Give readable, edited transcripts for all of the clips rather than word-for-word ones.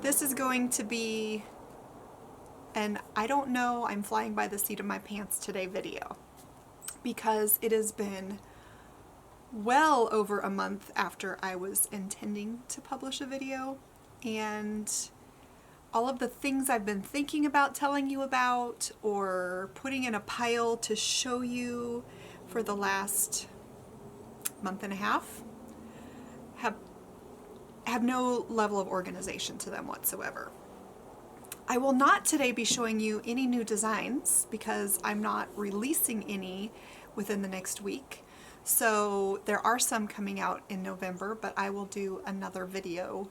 This is going to be an I don't know, I'm flying by the seat of my pants today video, because it has been well over a month after I was intending to publish a video, and all of the things I've been thinking about telling you about or putting in a pile to show you for the last month and a half have no level of organization to them whatsoever. I will not today be showing you any new designs because I'm not releasing any within the next week. So there are some coming out in November, but I will do another video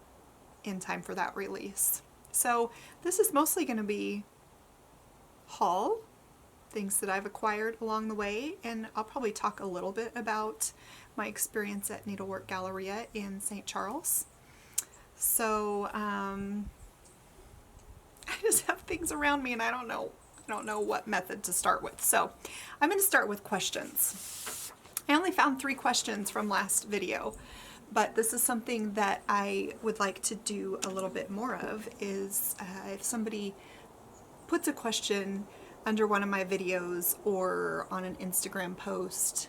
in time for that release. So this is mostly going to be haul, things that I've acquired along the way, and I'll probably talk a little bit about my experience at Needlework Galeria in St. Charles. So I just have things around me and I don't know what method to start with. So I'm going to start with questions. I only found 3 questions from last video, but this is something that I would like to do a little bit more of, is if somebody puts a question under one of my videos or on an Instagram post,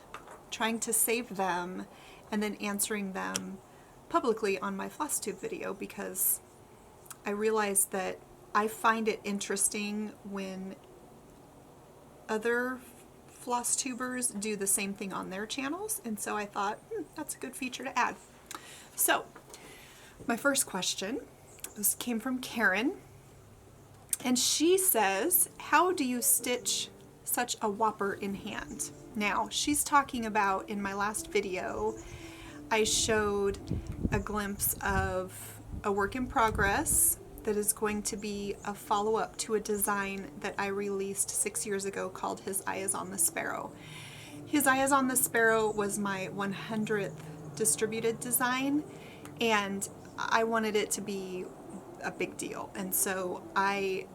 trying to save them and then answering them publicly on my FlossTube video, because I realized that I find it interesting when other FlossTubers do the same thing on their channels, and so I thought that's a good feature to add. So my first question came from Karen, and she says, how do you stitch such a whopper in hand? Now, she's talking about, in my last video, I showed a glimpse of a work in progress that is going to be a follow-up to a design that I released 6 years ago called His Eye is on the Sparrow. His Eye is on the Sparrow was my 100th distributed design, and I wanted it to be a big deal, and so I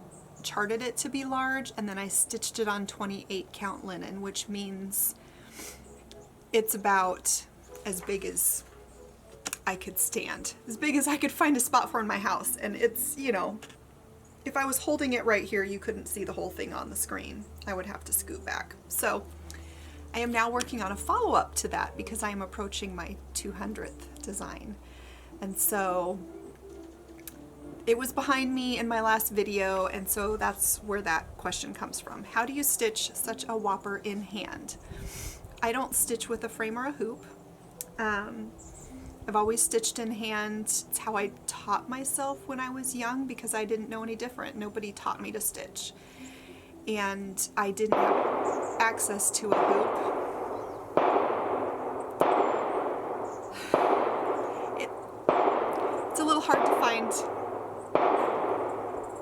charted it to be large, and then I stitched it on 28 count linen, which means it's about as big as I could stand, as big as I could find a spot for in my house. And it's, you know, if I was holding it right here, you couldn't see the whole thing on the screen. I would have to scoot back. So I am now working on a follow-up to that because I am approaching my 200th design. And so it was behind me in my last video, and so that's where that question comes from. How do you stitch such a whopper in hand? I don't stitch with a frame or a hoop. I've always stitched in hand. It's how I taught myself when I was young, because I didn't know any different. Nobody taught me to stitch. And I didn't have access to a hoop. It's a little hard to find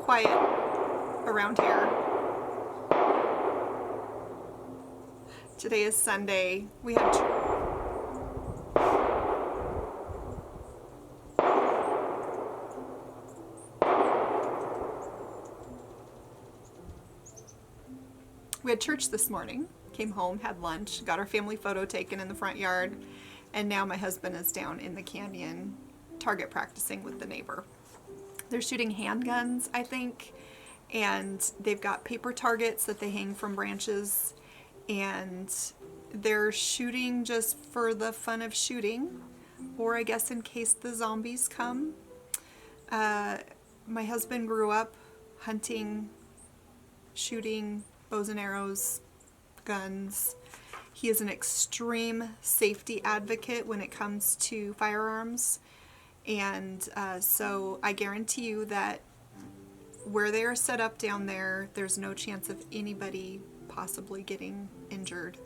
quiet around here. Today is Sunday. We had church this morning, came home, had lunch, got our family photo taken in the front yard, and now my husband is down in the canyon target practicing with the neighbor. They're shooting handguns, I think, and they've got paper targets that they hang from branches, and they're shooting just for the fun of shooting, or I guess in case the zombies come. My husband grew up hunting, shooting bows and arrows, guns. He is an extreme safety advocate when it comes to firearms, and so I guarantee you that where they are set up down there, there's no chance of anybody possibly getting injured,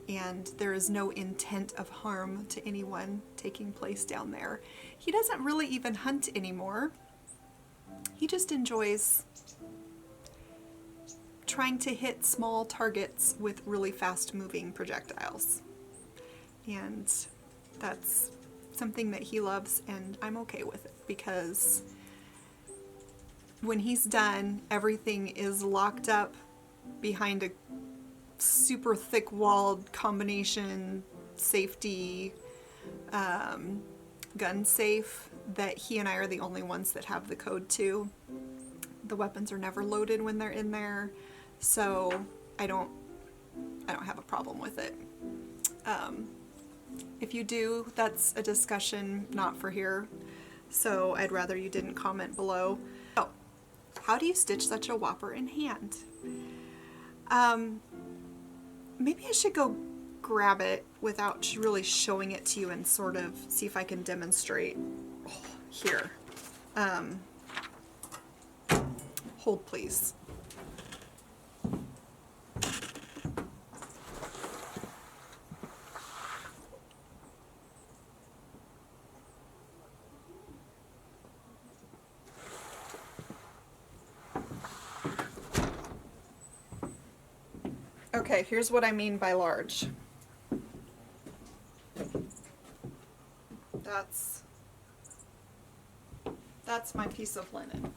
and there is no intent of harm to anyone taking place down there. He doesn't really even hunt anymore. He just enjoys trying to hit small targets with really fast moving projectiles, and that's something that he loves, and I'm okay with it, because when he's done, everything is locked up behind a super thick walled combination safety gun safe that he and I are the only ones that have the code to. The weapons are never loaded when they're in there, so I don't have a problem with it. If you do, that's a discussion not for here, so I'd rather you didn't comment below. Oh, how do you stitch such a whopper in hand? Maybe I should go grab it without really showing it to you and sort of see if I can demonstrate. Oh, here. Hold please. Okay, here's what I mean by large. That's my piece of linen.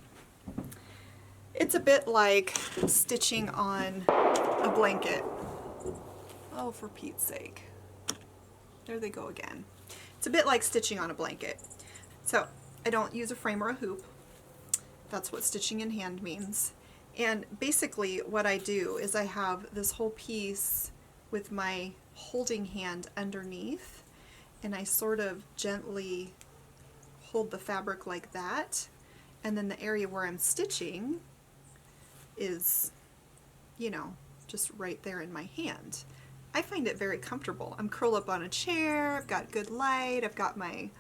It's a bit like stitching on a blanket. Oh, for Pete's sake. There they go again. It's a bit like stitching on a blanket. So I don't use a frame or a hoop. That's what stitching in hand means. And basically what I do is I have this whole piece with my holding hand underneath, and I sort of gently hold the fabric like that, and then the area where I'm stitching is, you know, just right there in my hand. I find it very comfortable. I'm curled up on a chair, I've got good light, I've got my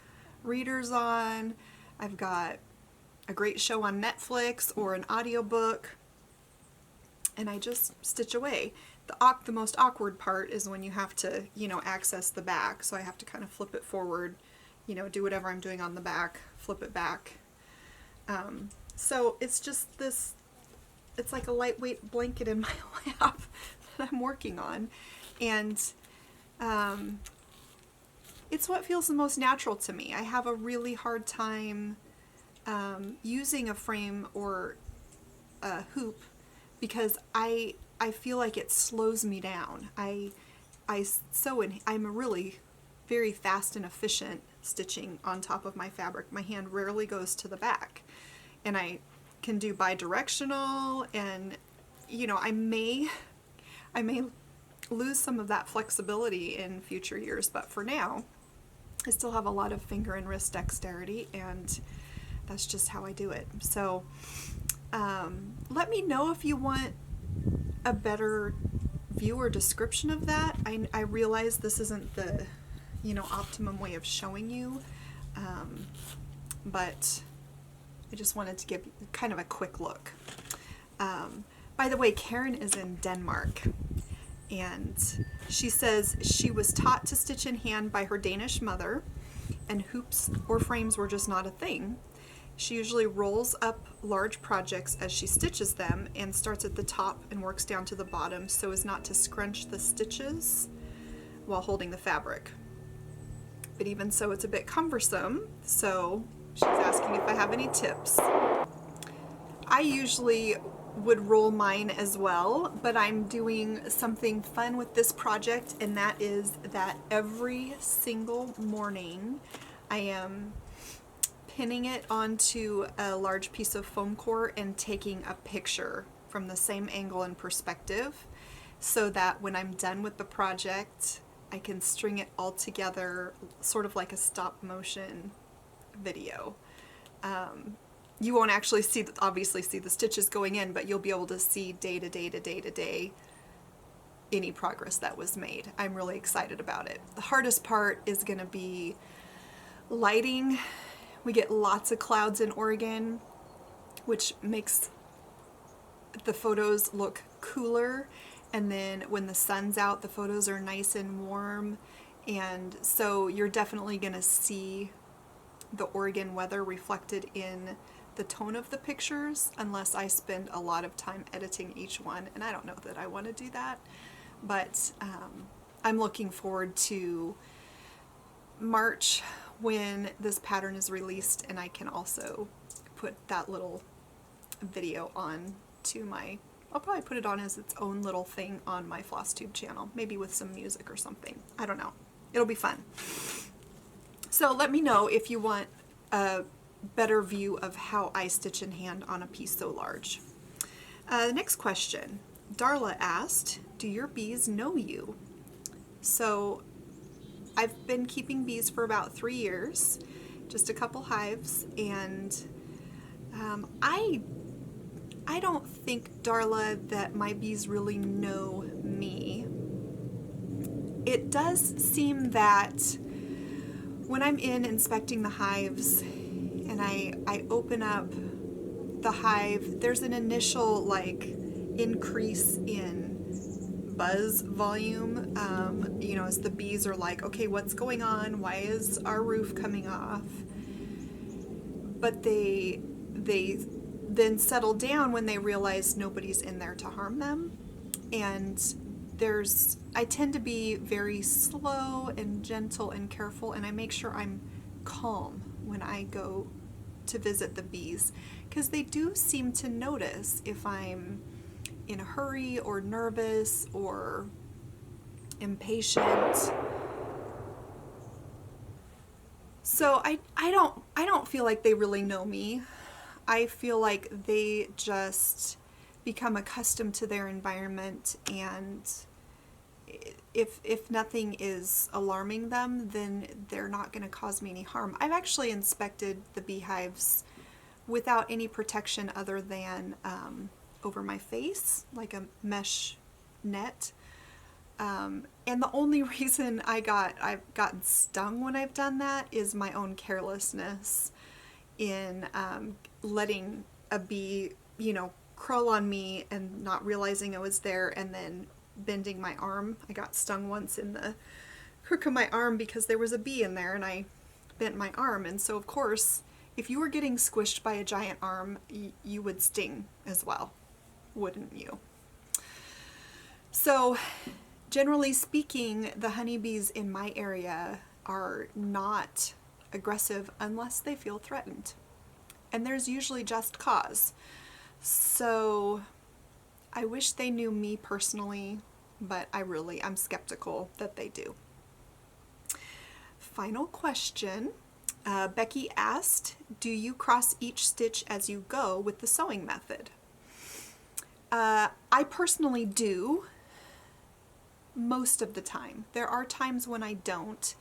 readers on, I've got a great show on Netflix or an audiobook, and I just stitch away. The most awkward part is when you have to, you know, access the back, so I have to kind of flip it forward, you know, do whatever I'm doing on the back, flip it back. So it's just this, it's like a lightweight blanket in my lap that I'm working on, and it's what feels the most natural to me. I have a really hard time using a frame or a hoop because I feel like it slows me down. I'm a really very fast and efficient stitching on top of my fabric. My hand rarely goes to the back, and I can do bi-directional, and you know, I may lose some of that flexibility in future years, but for now I still have a lot of finger and wrist dexterity, and that's just how I do it. So let me know if you want a better view or description of that. I realize this isn't the, you know, optimum way of showing you, but I just wanted to give kind of a quick look. By the way, Karen is in Denmark, and she says she was taught to stitch in hand by her Danish mother, and hoops or frames were just not a thing. She usually rolls up large projects as she stitches them and starts at the top and works down to the bottom so as not to scrunch the stitches while holding the fabric. But even so, it's a bit cumbersome, so she's asking if I have any tips. I usually would roll mine as well, but I'm doing something fun with this project, and that is that every single morning I am pinning it onto a large piece of foam core and taking a picture from the same angle and perspective, so that when I'm done with the project I can string it all together sort of like a stop motion video. You won't actually obviously see the stitches going in, but you'll be able to see day to day to day to day any progress that was made. I'm really excited about it. The hardest part is going to be lighting. We get lots of clouds in Oregon, which makes the photos look cooler, and then when the sun's out the photos are nice and warm, and so you're definitely going to see the Oregon weather reflected in the tone of the pictures, unless I spend a lot of time editing each one, and I don't know that I want to do that, but I'm looking forward to March when this pattern is released, and I can also put that little video on to I'll probably put it on as its own little thing on my FlossTube channel, maybe with some music or something. I don't know. It'll be fun. So let me know if you want a better view of how I stitch in hand on a piece so large. The next question, Darla asked, do your bees know you? So I've been keeping bees for about 3 years, just a couple hives, and I don't think, Darla, that my bees really know me. It does seem that when I'm inspecting the hives and I open up the hive, there's an initial like increase in buzz volume, you know, as the bees are like, okay, what's going on? Why is our roof coming off? But they then settle down when they realize nobody's in there to harm them. And I tend to be very slow and gentle and careful, and I make sure I'm calm when I go to visit the bees, because they do seem to notice if I'm in a hurry or nervous or impatient. So I don't feel like they really know me. I feel like they just become accustomed to their environment, and if nothing is alarming them, then they're not going to cause me any harm. I've actually inspected the beehives without any protection other than over my face, like a mesh net. And the only reason I've gotten stung when I've done that is my own carelessness in letting a bee, you know, crawl on me and not realizing I was there, and then bending my arm. I got stung once in the crook of my arm because there was a bee in there and I bent my arm. And so of course, if you were getting squished by a giant arm, you would sting as well, wouldn't you? So generally speaking, the honeybees in my area are not aggressive unless they feel threatened. And there's usually just cause. So I wish they knew me personally, but I'm skeptical that they do. Final question. Becky asked, do you cross each stitch as you go with the sewing method? I personally do most of the time. There are times when I don't.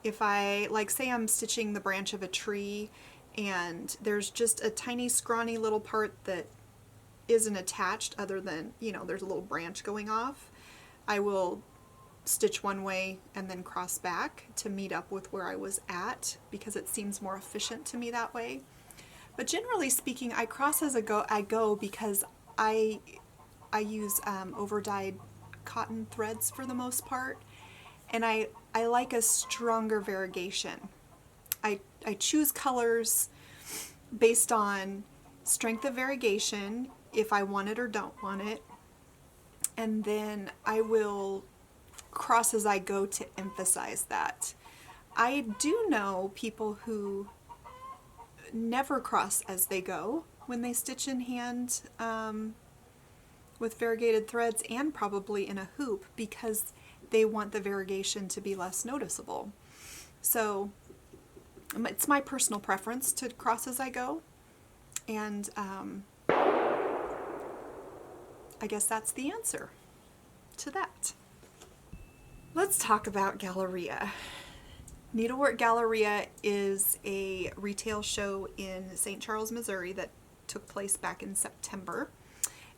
If I, like, say I'm stitching the branch of a tree and there's just a tiny scrawny little part that isn't attached other than, you know, there's a little branch going off, I will stitch one way and then cross back to meet up with where I was at, because it seems more efficient to me that way. But generally speaking, I cross as I go because I use over-dyed cotton threads for the most part, and I like a stronger variegation. I choose colors based on strength of variegation, if I want it or don't want it, and then I will cross as I go to emphasize that. I do know people who never cross as they go when they stitch in hand with variegated threads, and probably in a hoop, because they want the variegation to be less noticeable. So it's my personal preference to cross as I go, and I guess that's the answer to that. Let's talk about Galeria. Needlework Galeria is a retail show in St. Charles, Missouri that took place back in September.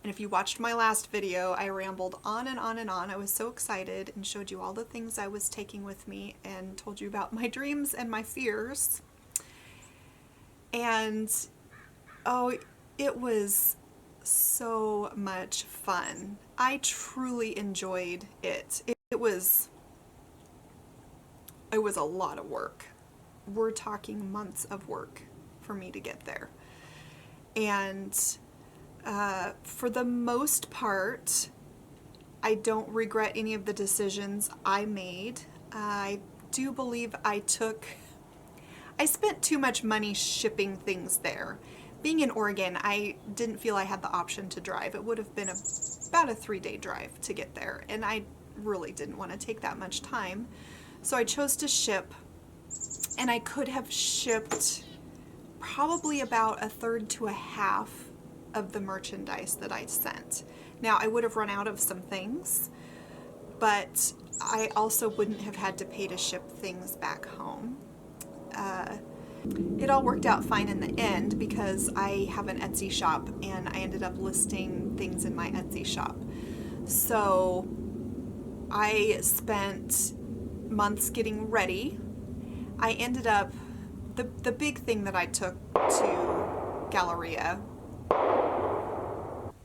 And if you watched my last video, I rambled on and on and on. I was so excited and showed you all the things I was taking with me and told you about my dreams and my fears. And oh, it was so much fun. I truly enjoyed it. It was a lot of work. We're talking months of work for me to get there. And for the most part, I don't regret any of the decisions I made. I do believe I spent too much money shipping things there. Being in Oregon, I didn't feel I had the option to drive. It would have been about a 3-day drive to get there, and I really didn't want to take that much time. So I chose to ship, And I could have shipped probably about 1/3 to 1/2 of the merchandise that I sent. Now, I would have run out of some things, but I also wouldn't have had to pay to ship things back home. It all worked out fine in the end because I have an Etsy shop and I ended up listing things in my Etsy shop. So I spent months getting ready. I ended up, the big thing that I took to Galeria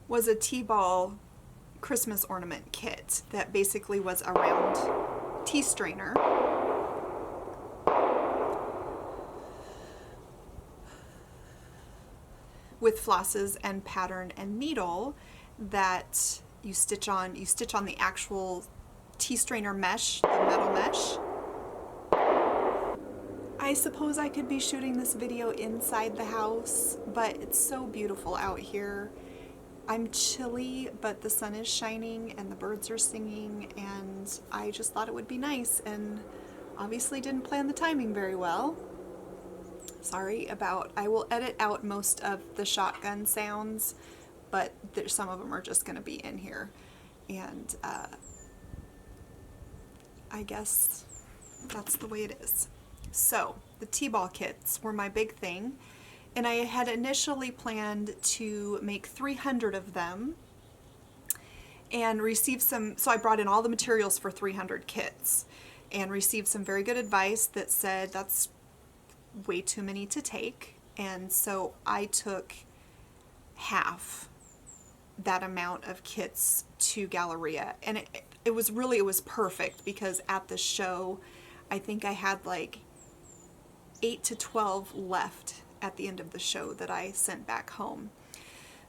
was a T-ball Christmas ornament kit that basically was a round tea strainer with flosses and pattern and needle that you stitch on the actual tea strainer mesh, the metal mesh. I suppose I could be shooting this video inside the house, but it's so beautiful out here. I'm chilly, but the sun is shining and the birds are singing, and I just thought it would be nice, and obviously didn't plan the timing very well. Sorry about, I will edit out most of the shotgun sounds, but some of them are just going to be in here. And I guess that's the way it is. So the T-ball kits were my big thing, and I had initially planned to make 300 of them and receive some, so I brought in all the materials for 300 kits and received some very good advice that said that's way too many to take, and so I took half that amount of kits to Galeria, and it was perfect because at the show I think I had like 8 to 12 left at the end of the show that I sent back home.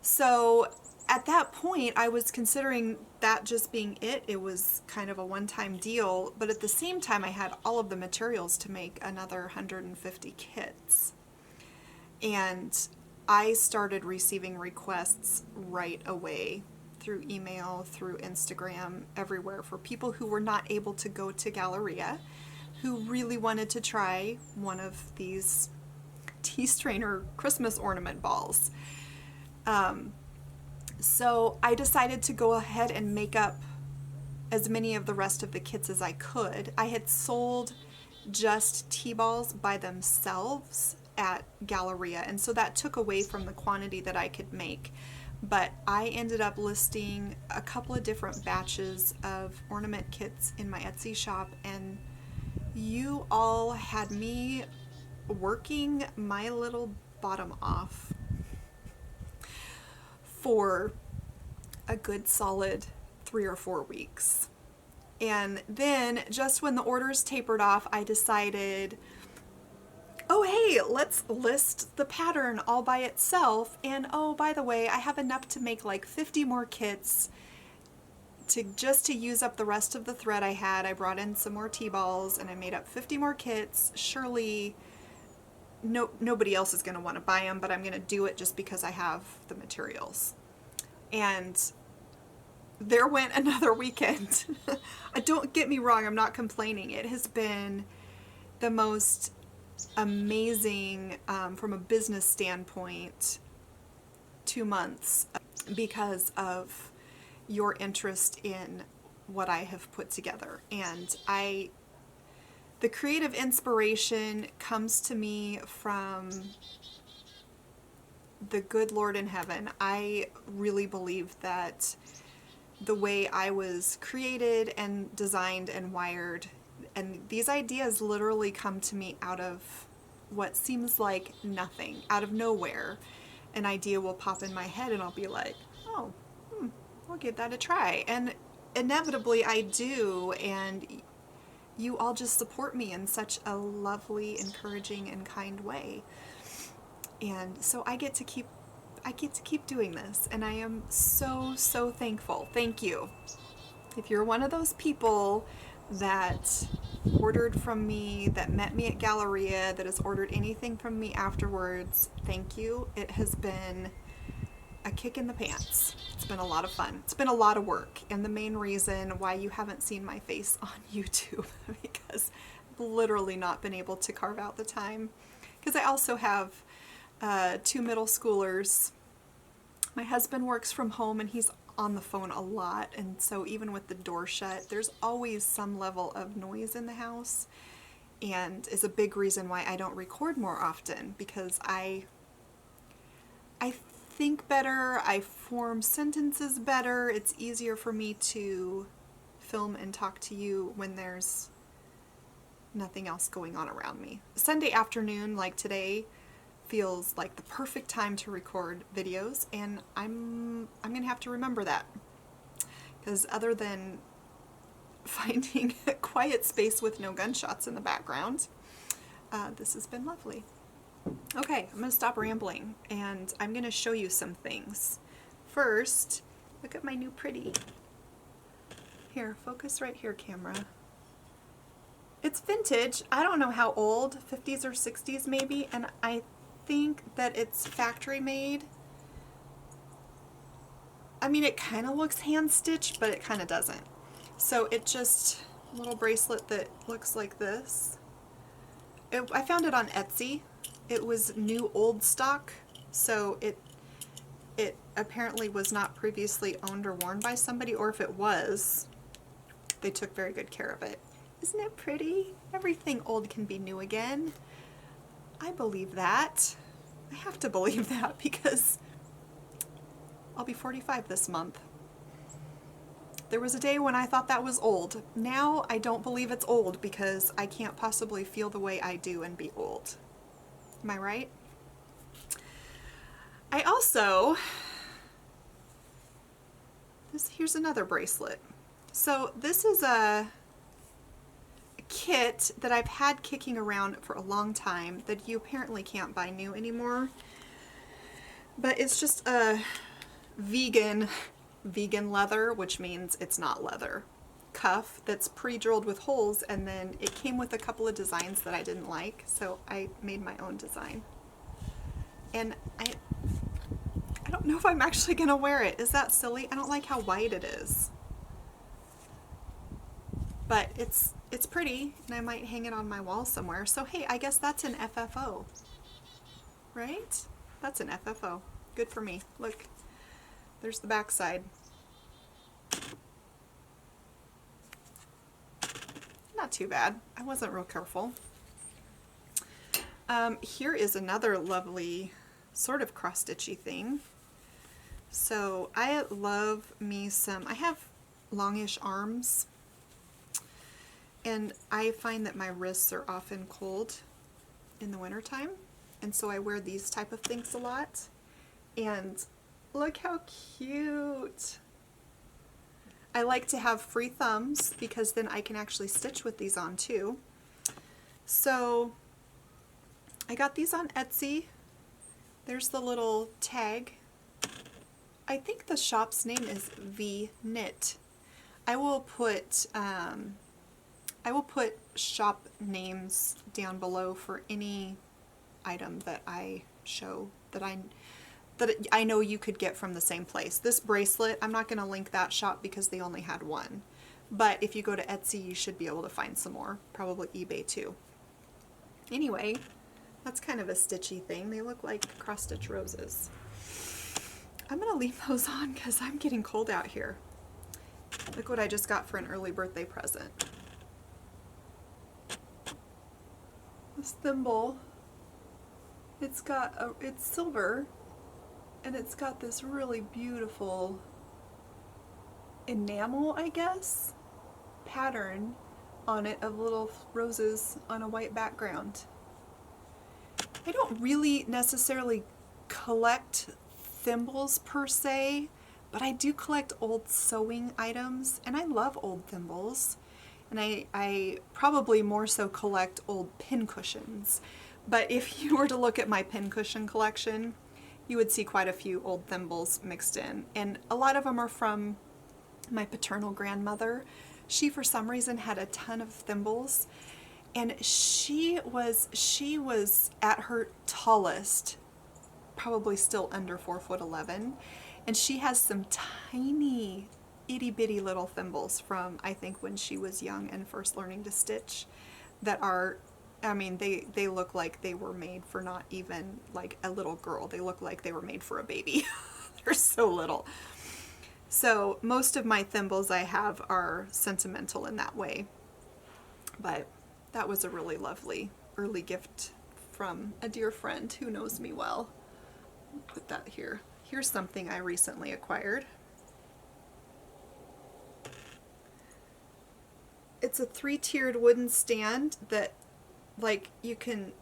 So at that point I was considering that just being it. It was kind of a one-time deal, but at the same time I had all of the materials to make another 150 kits. And I started receiving requests right away through email, through Instagram, everywhere, for people who were not able to go to Galeria, who really wanted to try one of these tea strainer Christmas ornament balls. So I decided to go ahead and make up as many of the rest of the kits as I could. I had sold just tea balls by themselves at Galeria, and so that took away from the quantity that I could make. But I ended up listing a couple of different batches of ornament kits in my Etsy shop, and you all had me working my little bottom off for a good solid 3 or 4 weeks. And then just when the orders tapered off, I decided, oh hey, let's list the pattern all by itself, and oh, by the way, I have enough to make like 50 more kits to use up the rest of the thread I had. I brought in some more T-balls and I made up 50 more kits. Surely nobody else is going to want to buy them, but I'm going to do it just because I have the materials. And there went another weekend. Don't get me wrong, I'm not complaining. It has been the most amazing, from a business standpoint, 2 months because of your interest in what I have put together. And the creative inspiration comes to me from the good Lord in heaven. I really believe that the way I was created and designed and wired, and these ideas literally come to me out of what seems like nothing, out of nowhere. An idea will pop in my head and I'll be like, oh, I'll give that a try. And inevitably I do, and you all just support me in such a lovely, encouraging, and kind way. And so I get to keep doing this, and I am so, so thankful. Thank you. If you're one of those people that ordered from me, that met me at Galeria, that has ordered anything from me afterwards, thank you. It has been a kick in the pants. It's been a lot of fun. It's been a lot of work, and the main reason why you haven't seen my face on YouTube because literally not been able to carve out the time because I also have 2 middle schoolers. My husband works from home and he's on the phone a lot, and so even with the door shut, there's always some level of noise in the house, and is a big reason why I don't record more often, because I think better, I form sentences better, it's easier for me to film and talk to you when there's nothing else going on around me. Sunday afternoon, like today, feels like the perfect time to record videos, and I'm gonna have to remember that, because other than finding a quiet space with no gunshots in the background, this has been lovely. Okay, I'm gonna stop rambling and I'm gonna show you some things. First, look at my new pretty. Here, focus right here, camera. It's vintage. I don't know how old, 50s or 60s maybe, and I think that it's factory made. I mean, it kind of looks hand stitched, but it kind of doesn't. So it just, a little bracelet that looks like this. I found it on Etsy. It was new old stock, so it apparently was not previously owned or worn by somebody, or if it was, they took very good care of it. Isn't it pretty? Everything old can be new again. I believe that. I have to believe that because I'll be 45 this month. There was a day when I thought that was old. Now I don't believe it's old because I can't possibly feel the way I do and be old. Am I right? I also, here's another bracelet. So this is a kit that I've had kicking around for a long time that you apparently can't buy new anymore, but it's just a vegan leather, which means it's not leather, cuff that's pre-drilled with holes, and then it came with a couple of designs that I didn't like, so I made my own design. And I don't know if I'm actually gonna wear it. Is that silly? I don't like how white it is. But it's pretty, and I might hang it on my wall somewhere. So hey, I guess that's an FFO, right? That's an FFO. Good for me. Look, there's the back side. Not too bad. I wasn't real careful. Here is another lovely sort of cross-stitchy thing. So I love me some, I have longish arms, and I find that my wrists are often cold in the wintertime, and so I wear these type of things a lot. And look how cute! I like to have free thumbs because then I can actually stitch with these on too. So I got these on Etsy. There's the little tag. I think the shop's name is V Knit. I will put shop names down below for any item that I show that I know you could get from the same place. This bracelet, I'm not going to link that shop because they only had one. But if you go to Etsy, you should be able to find some more. Probably eBay too. Anyway, that's kind of a stitchy thing. They look like cross-stitch roses. I'm going to leave those on because I'm getting cold out here. Look what I just got for an early birthday present. This thimble, it's silver, and it's got this really beautiful enamel, I guess, pattern on it of little roses on a white background. I don't really necessarily collect thimbles per se, but I do collect old sewing items, and I love old thimbles. And I probably more so collect old pin cushions. But if you were to look at my pin cushion collection, you would see quite a few old thimbles mixed in. And a lot of them are from my paternal grandmother. She, for some reason, had a ton of thimbles. And she was at her tallest, probably still under 4'11", and she has some tiny itty bitty little thimbles from, I think, when she was young and first learning to stitch. that are, I mean, they look like they were made for not even like a little girl. They look like they were made for a baby. They're so little. So most of my thimbles I have are sentimental in that way. But that was a really lovely early gift from a dear friend who knows me well. Put that here. Here's something I recently acquired. It's a 3-tiered wooden stand that, like, you can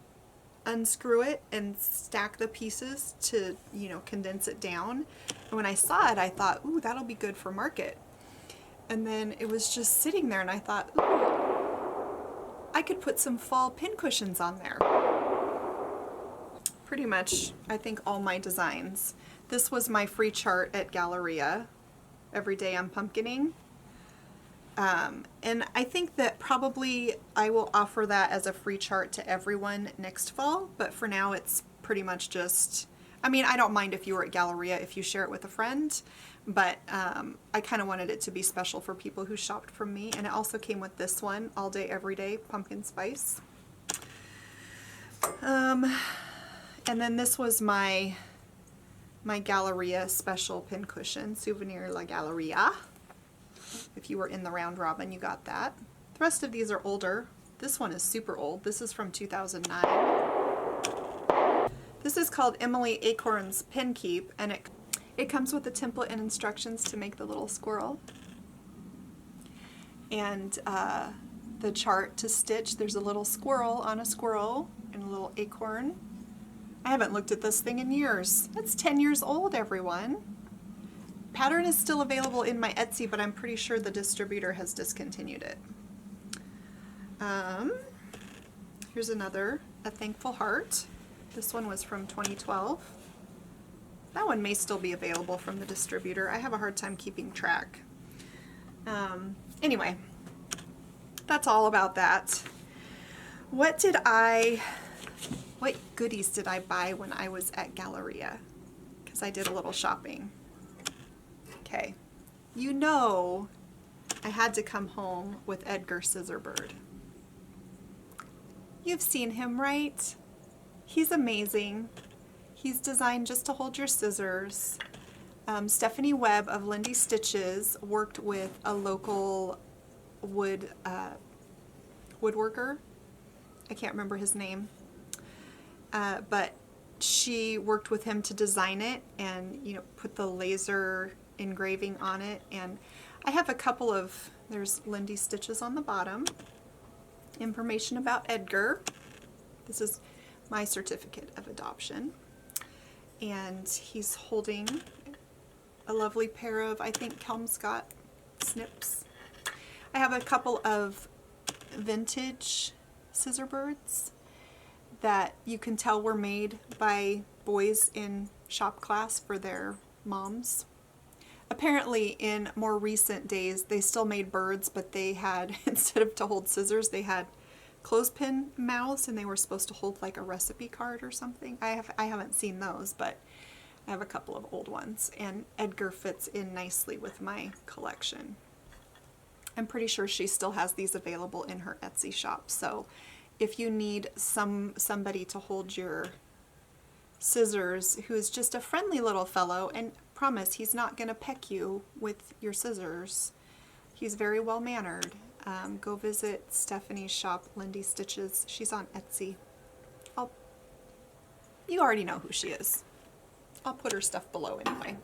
unscrew it and stack the pieces to, you know, condense it down. And when I saw it, I thought, ooh, that'll be good for market. And then it was just sitting there and I thought, ooh, I could put some fall pincushions on there. Pretty much, I think all my designs. This was my free chart at Galeria. Every day I'm pumpkining. And I think that probably I will offer that as a free chart to everyone next fall, but for now it's pretty much just, I mean, I don't mind if you were at Galeria if you share it with a friend, but I kind of wanted it to be special for people who shopped from me. And it also came with this one, All Day Every Day Pumpkin Spice. And then this was my Galeria special pincushion, Souvenir La Galeria. If you were in the round robin, you got that. The rest of these are older. This one is super old. This is from 2009. This is called Emily Acorn's Pin Keep, and it comes with a template and instructions to make the little squirrel. And the chart to stitch. There's a little squirrel on a squirrel and a little acorn. I haven't looked at this thing in years. It's 10 years old, everyone. Pattern is still available in my Etsy, but I'm pretty sure the distributor has discontinued it. Here's another, A Thankful Heart. This one was from 2012. That one may still be available from the distributor. I have a hard time keeping track. Anyway, that's all about that. What goodies did I buy when I was at Galeria? Because I did a little shopping. Okay, you know I had to come home with Edgar Scissorbird. You've seen him, right? He's amazing. He's designed just to hold your scissors. Stephanie Webb of Lindy Stitches worked with a local woodworker. I can't remember his name. But she worked with him to design it and, you know, put the laser engraving on it. And I have a couple of, there's Lindy Stitches on the bottom, information about Edgar. This is my certificate of adoption. And he's holding a lovely pair of, I think, Kelmscott snips. I have a couple of vintage Scissorbirds that you can tell were made by boys in shop class for their moms. Apparently in more recent days they still made birds, but they had, instead of to hold scissors, they had clothespin mouths and they were supposed to hold like a recipe card or something. I haven't seen those, but I have a couple of old ones, and Edgar fits in nicely with my collection. I'm pretty sure she still has these available in her Etsy shop, so if you need somebody to hold your scissors who is just a friendly little fellow, and promise he's not going to peck you with your scissors, he's very well mannered, go visit Stephanie's shop, Lindy Stitches. She's on Etsy. You already know who she is. I'll put her stuff below anyway.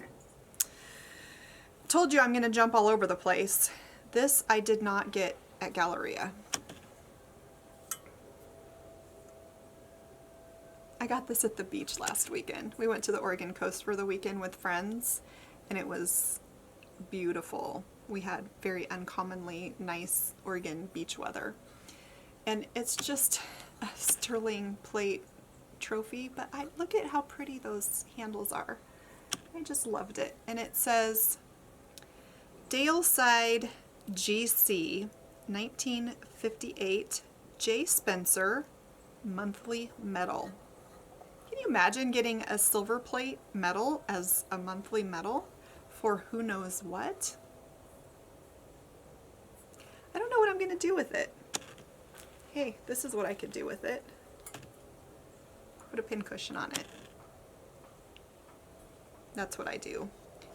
Told you I'm going to jump all over the place. This I did not get at Galeria. I got this at the beach last weekend. We went to the Oregon coast for the weekend with friends, and it was beautiful. We had very uncommonly nice Oregon beach weather. And it's just a sterling plate trophy, but look at how pretty those handles are. I just loved it. And it says Daleside GC 1958 J. Spencer monthly medal. Can you imagine getting a silver plate medal as a monthly medal for who knows what? I don't know what I'm going to do with it. hey, this is what I could do with it. Put a pin cushion on it. That's what I do.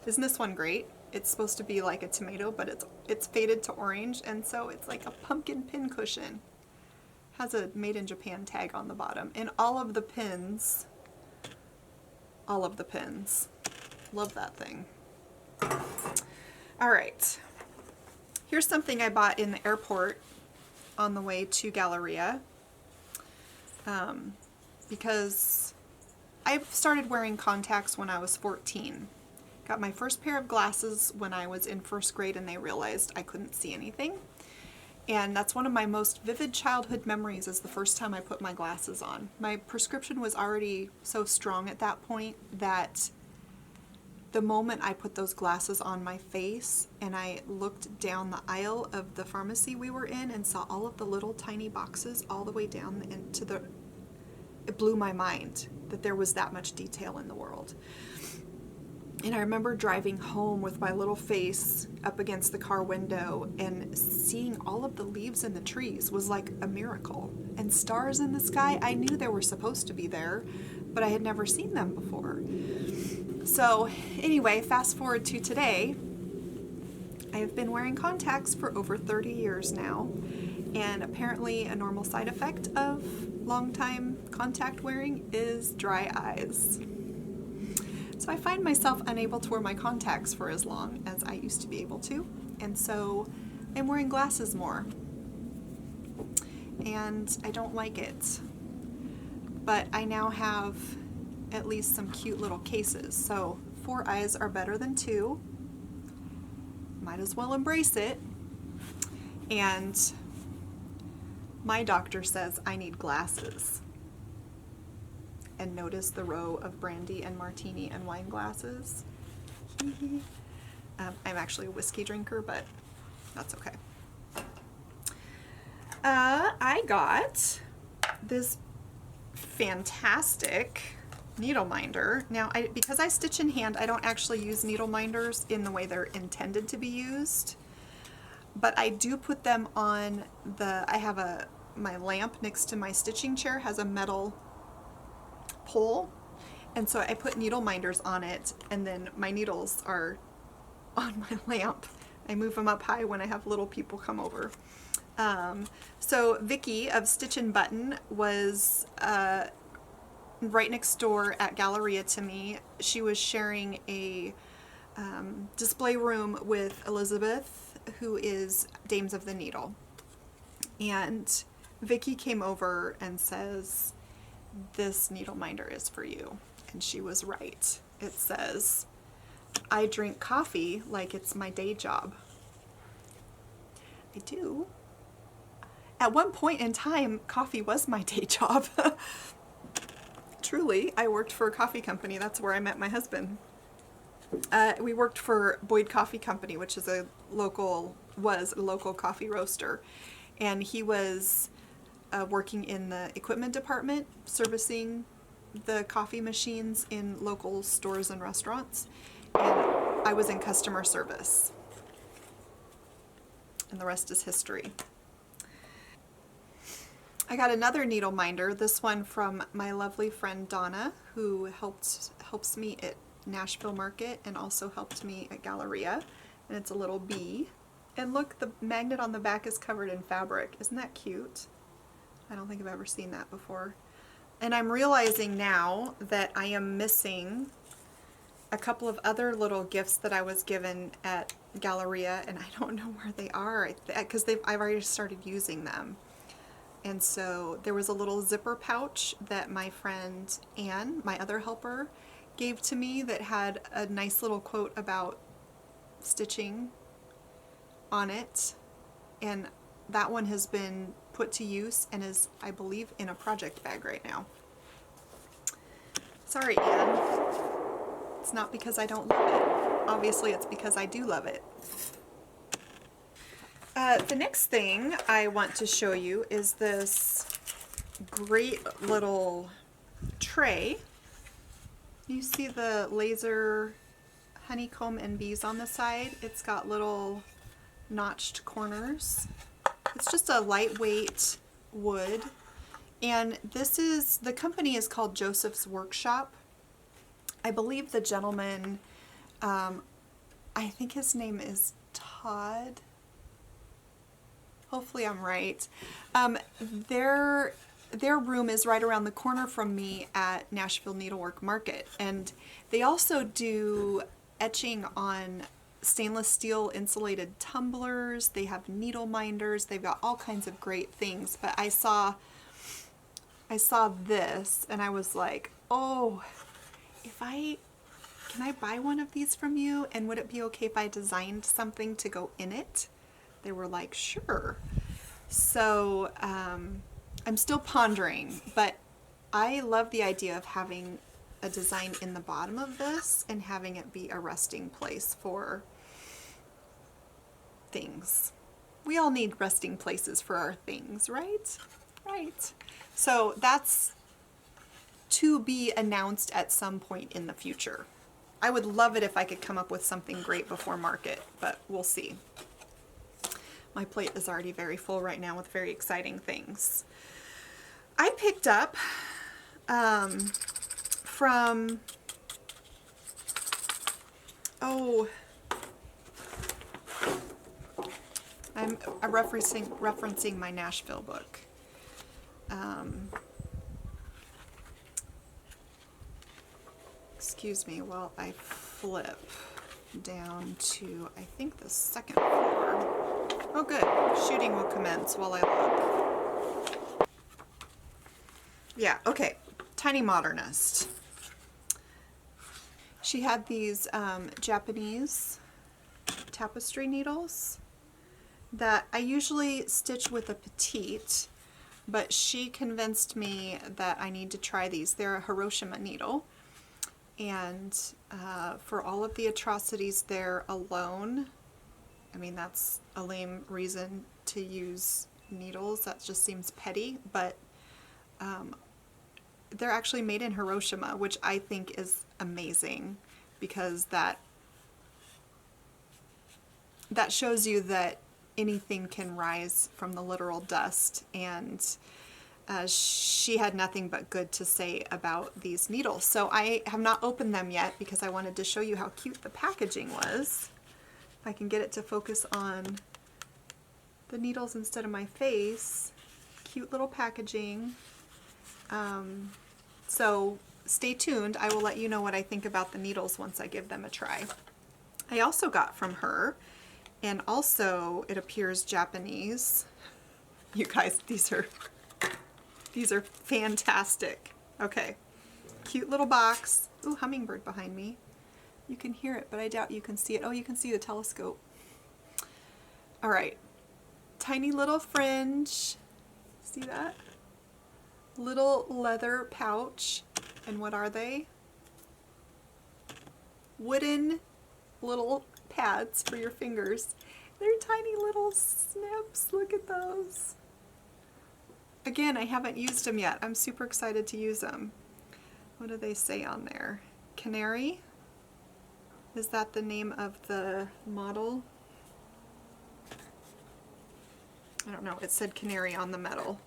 Isn't this one great? It's supposed to be like a tomato, but it's faded to orange, and so it's like a pumpkin pin cushion. Has a made in Japan tag on the bottom, and all of the pins. Love that thing. All right. Here's something I bought in the airport on the way to Galeria, because I started wearing contacts when I was 14. Got my first pair of glasses when I was in first grade, and they realized I couldn't see anything. And that's one of my most vivid childhood memories, is the first time I put my glasses on. My prescription was already so strong at that point that the moment I put those glasses on my face and I looked down the aisle of the pharmacy we were in and saw all of the little tiny boxes all the way down into the... It blew my mind that there was that much detail in the world. And I remember driving home with my little face up against the car window, and seeing all of the leaves in the trees was like a miracle. And stars in the sky, I knew they were supposed to be there, but I had never seen them before. So anyway, fast forward to today. I have been wearing contacts for over 30 years now, and apparently a normal side effect of long time contact wearing is dry eyes. So I find myself unable to wear my contacts for as long as I used to be able to, and so I'm wearing glasses more. And I don't like it. But I now have at least some cute little cases. So 4 eyes are better than 2. Might as well embrace it. And my doctor says I need glasses. And notice the row of brandy and martini and wine glasses. I'm actually a whiskey drinker, but that's okay. I got this fantastic needle minder. Now, because I stitch in hand, I don't actually use needle minders in the way they're intended to be used. But I do put them on I have my lamp next to my stitching chair has a metal pole, and so I put needle minders on it, and then my needles are on my lamp. I move them up high when I have little people come over. So Vicky of Stitch and Button was right next door at Galeria to me. She was sharing a display room with Elizabeth, who is Dames of the Needle, and Vicky came over and says, "This needle minder is for you." And she was right. It says, "I drink coffee like it's my day job." I do. At one point in time, coffee was my day job. Truly, I worked for a coffee company. That's where I met my husband. We worked for Boyd Coffee Company, which is was a local coffee roaster. And he was working in the equipment department, servicing the coffee machines in local stores and restaurants. And I was in customer service. And the rest is history. I got another needle minder, this one from my lovely friend Donna, who helps me at Nashville Market and also helped me at Galeria. And it's a little bee. And look, the magnet on the back is covered in fabric. Isn't that cute? I don't think I've ever seen that before. And I'm realizing now that I am missing a couple of other little gifts that I was given at Galeria, and I don't know where they are because I've already started using them. And so there was a little zipper pouch that my friend Anne, my other helper, gave to me that had a nice little quote about stitching on it. And that one has been put to use and is, I believe, in a project bag right now. Sorry, Anne. It's not because I don't love it. Obviously, it's because I do love it. The next thing I want to show you is this great little tray. You see the laser honeycomb and bees on the side? It's got little notched corners. It's just a lightweight wood. And this is, the company is called Joseph's Workshop. I believe the gentleman, I think his name is Todd. Hopefully I'm right. Their room is right around the corner from me at Nashville Needlework Market. And they also do etching on stainless steel insulated tumblers. They have needle minders. They've got all kinds of great things. But I saw this and I was like, oh, can I buy one of these from you? And would it be okay if I designed something to go in it? They were like, sure. So I'm still pondering, but I love the idea of having a design in the bottom of this and having it be a resting place for things. We all need resting places for our things, right? Right. So that's to be announced at some point in the future. I would love it if I could come up with something great before market, but we'll see. My plate is already very full right now with very exciting things. I picked up from, oh, I'm referencing my Nashville book. Excuse me while I flip down to, I think, the second floor. Oh good, shooting will commence while I look. Yeah, okay, Tiny Modernist. She had these Japanese tapestry needles that I usually stitch with a petite, but she convinced me that I need to try these. They're a Hiroshima needle. And for all of the atrocities there alone, I mean, that's a lame reason to use needles. That just seems petty, but they're actually made in Hiroshima, which I think is amazing because that shows you that anything can rise from the literal dust. And she had nothing but good to say about these needles. So I have not opened them yet because I wanted to show you how cute the packaging was. If I can get it to focus on the needles instead of my face. Cute little packaging. So stay tuned. I will let you know what I think about the needles once I give them a try. I also got from her, and also it appears Japanese. You guys, these are fantastic. Okay, cute little box. Ooh, hummingbird behind me. You can hear it, but I doubt you can see it. Oh, you can see the telescope. All right, tiny little fringe. See that? Little leather pouch. And what are they? Wooden little pads for your fingers. They're tiny little snips. Look at those. Again, I haven't used them yet. I'm super excited to use them. What do they say on there? Canary? Is that the name of the model? I don't know. It said canary on the metal.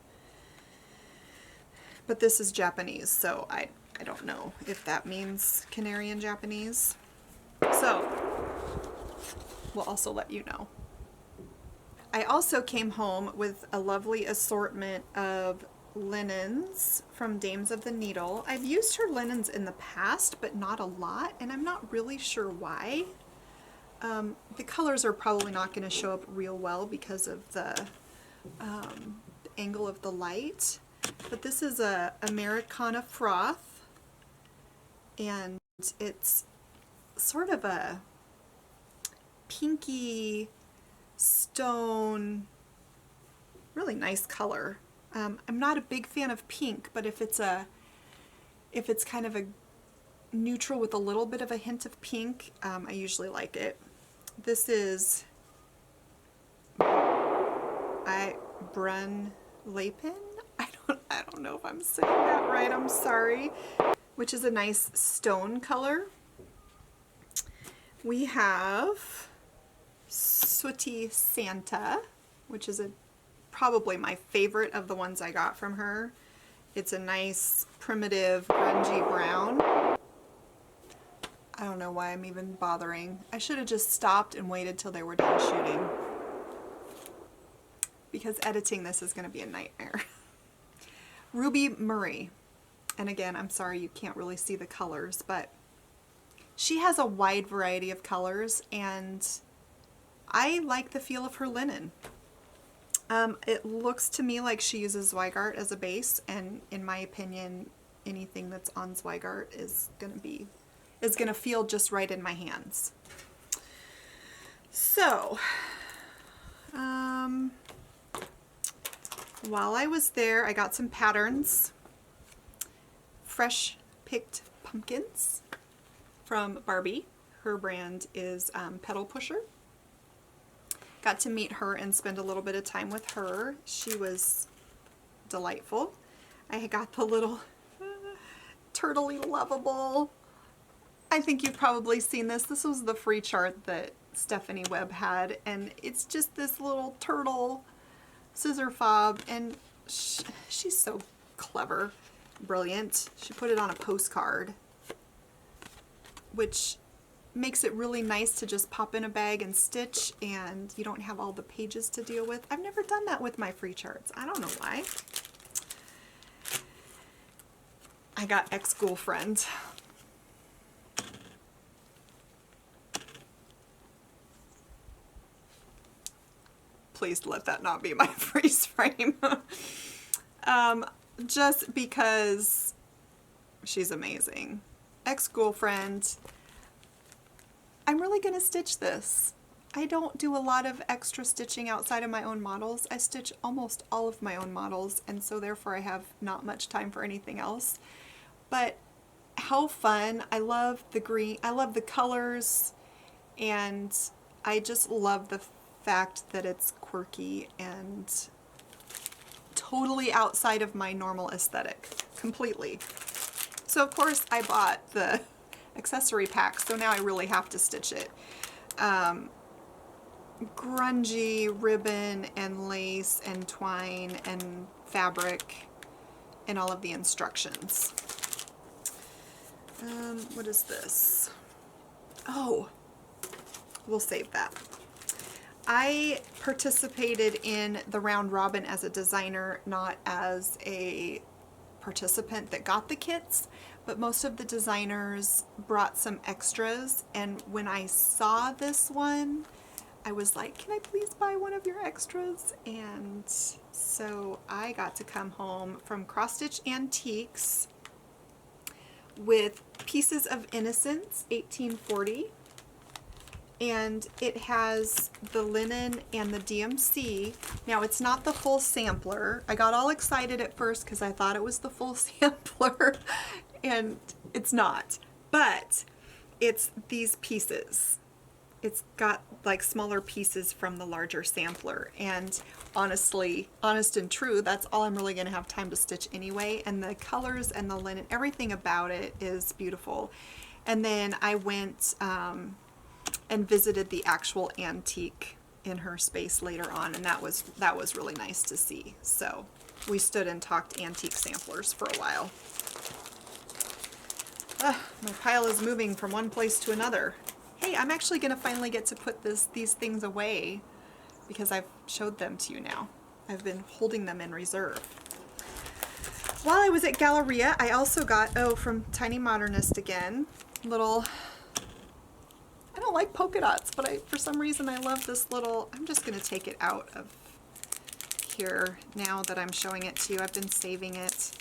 But this is Japanese, so I don't know if that means canary in Japanese. So, we'll also let you know. I also came home with a lovely assortment of linens from Dames of the Needle. I've used her linens in the past, but not a lot, and I'm not really sure why. The colors are probably not going to show up real well because of the angle of the light. But this is a Americana froth, and it's sort of a pinky stone, really nice color. I'm not a big fan of pink, but if it's kind of a neutral with a little bit of a hint of pink, I usually like it. This is Brun Lapin. I don't know if I'm saying that right. I'm sorry. Which is a nice stone color. We have Sooty Santa, which is probably my favorite of the ones I got from her. It's a nice, primitive, grungy brown. I don't know why I'm even bothering. I should have just stopped and waited till they were done shooting, because editing this is going to be a nightmare. Ruby Murray. And again, I'm sorry you can't really see the colors, but she has a wide variety of colors, and I like the feel of her linen. It looks to me like she uses Zweigart as a base, and in my opinion, anything that's on Zweigart is gonna feel just right in my hands. So, while I was there, I got some patterns. Fresh picked pumpkins from Barbie. Her brand is Pedal Pusher. Got to meet her and spend a little bit of time with her. She was delightful. I got the little turtley lovable. I think you've probably seen this. This was the free chart that Stephanie Webb had, and it's just this little turtle scissor fob, and she's so clever. Brilliant. She put it on a postcard, which makes it really nice to just pop in a bag and stitch, and you don't have all the pages to deal with. I've never done that with my free charts. I don't know why. I got Ex-Girlfriend. Please let that not be my freeze frame. Just because she's amazing. Ex-Girlfriend. I'm really gonna stitch this. I don't do a lot of extra stitching outside of my own models. I stitch almost all of my own models, and so therefore I have not much time for anything else. But how fun. I love the green. I love the colors, and I just love the fact that it's quirky and totally outside of my normal aesthetic, completely. So of course I bought the accessory pack, so now I really have to stitch it. Grungy ribbon and lace and twine and fabric and all of the instructions. What is this? Oh, we'll save that. I participated in the round robin as a designer, not as a participant that got the kits, but most of the designers brought some extras, and when I saw this one, I was like, can I please buy one of your extras? And so I got to come home from Cross Stitch Antiques with Pieces of Innocence 1840. And it has the linen and the DMC. Now, it's not the full sampler. I got all excited at first because I thought it was the full sampler, and it's not. But it's these pieces. It's got like smaller pieces from the larger sampler. And honestly, honest and true, that's all I'm really going to have time to stitch anyway. And the colors and the linen, everything about it is beautiful. And then I went and visited the actual antique in her space later on, and that was really nice to see. So we stood and talked antique samplers for a while. My pile is moving from one place to another. Hey, I'm actually going to finally get to put these things away because I've showed them to you now. I've been holding them in reserve. While I was at Galeria, I also got, from Tiny Modernist again, little... I don't like polka dots, but for some reason I love this little, I'm just going to take it out of here now that I'm showing it to you. I've been saving it.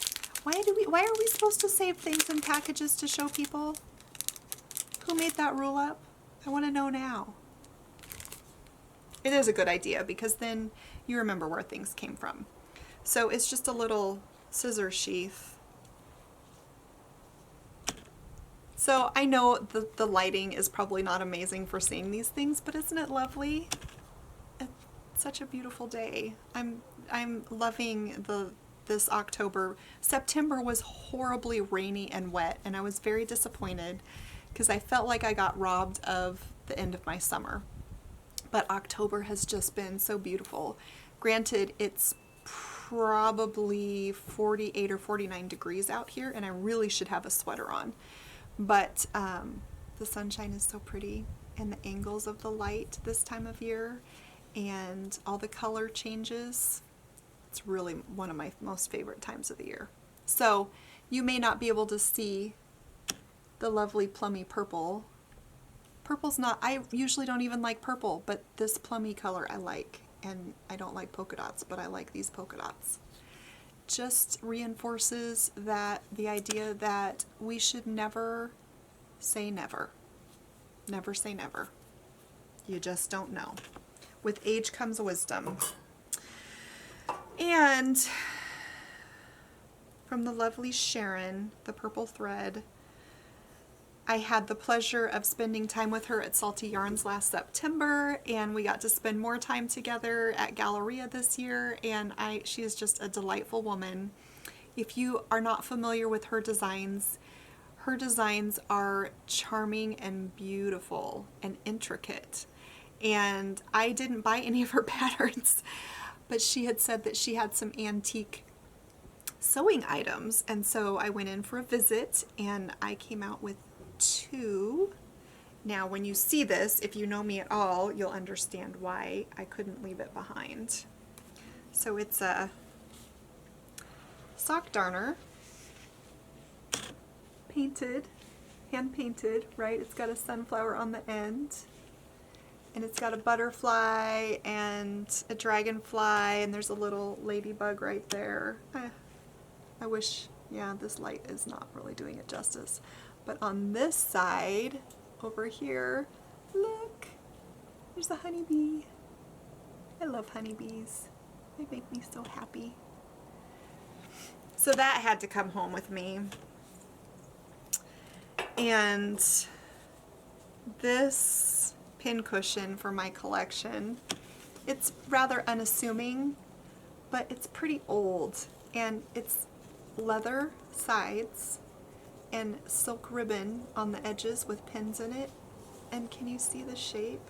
Why are we supposed to save things in packages to show people? Who made that rule up? I want to know now. It is a good idea because then you remember where things came from. So it's just a little scissor sheath. So I know the lighting is probably not amazing for seeing these things, but isn't it lovely? It's such a beautiful day. I'm loving this October. September was horribly rainy and wet, and I was very disappointed because I felt like I got robbed of the end of my summer. But October has just been so beautiful. Granted, it's probably 48 or 49 degrees out here, and I really should have a sweater on. But the sunshine is so pretty, and the angles of the light this time of year, and all the color changes. It's really one of my most favorite times of the year. So you may not be able to see the lovely plummy purple. Purple's not, I usually don't even like purple, but this plummy color I like. And I don't like polka dots, but I like these polka dots. Just reinforces that the idea that we should never say never. Never say never. You just don't know. With age comes wisdom. And from the lovely Sharon, the purple thread, I had the pleasure of spending time with her at Salty Yarns last September, and we got to spend more time together at Galeria this year, and she is just a delightful woman. If you are not familiar with her designs are charming and beautiful and intricate. And I didn't buy any of her patterns, but she had said that she had some antique sewing items, and so I went in for a visit, and I came out with 2. Now when you see this, if you know me at all, you'll understand why I couldn't leave it behind. So it's a sock darner, painted, hand painted, right? It's got a sunflower on the end, and it's got a butterfly and a dragonfly, and there's a little ladybug right there. I wish, yeah, this light is not really doing it justice. But on this side, over here, look, there's a honeybee. I love honeybees. They make me so happy. So that had to come home with me. And this pincushion for my collection, it's rather unassuming, but it's pretty old. And it's leather sides and silk ribbon on the edges with pins in it. And can you see the shape?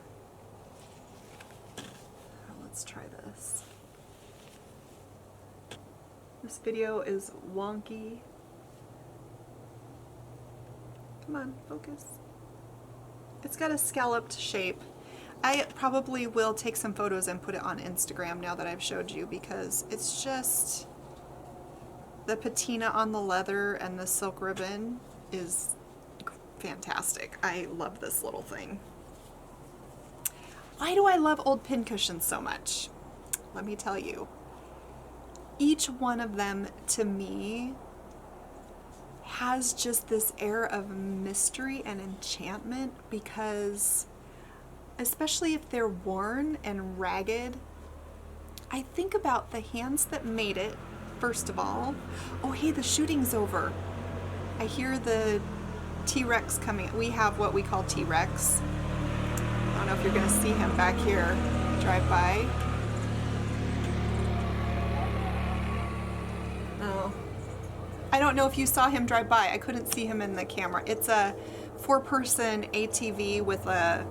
Oh, let's try this. This video is wonky. Come on, focus. It's got a scalloped shape. I probably will take some photos and put it on Instagram now that I've showed you, because it's just, the patina on the leather and the silk ribbon is fantastic. I love this little thing. Why do I love old pincushions so much? Let me tell you. Each one of them, to me, has just this air of mystery and enchantment, because especially if they're worn and ragged, I think about the hands that made it. First of all, oh hey, the shooting's over. I hear the T-Rex coming. We have what we call T-Rex. I don't know if you're gonna see him back here, drive by. No. I don't know if you saw him drive by. I couldn't see him in the camera. It's a 4-person ATV with a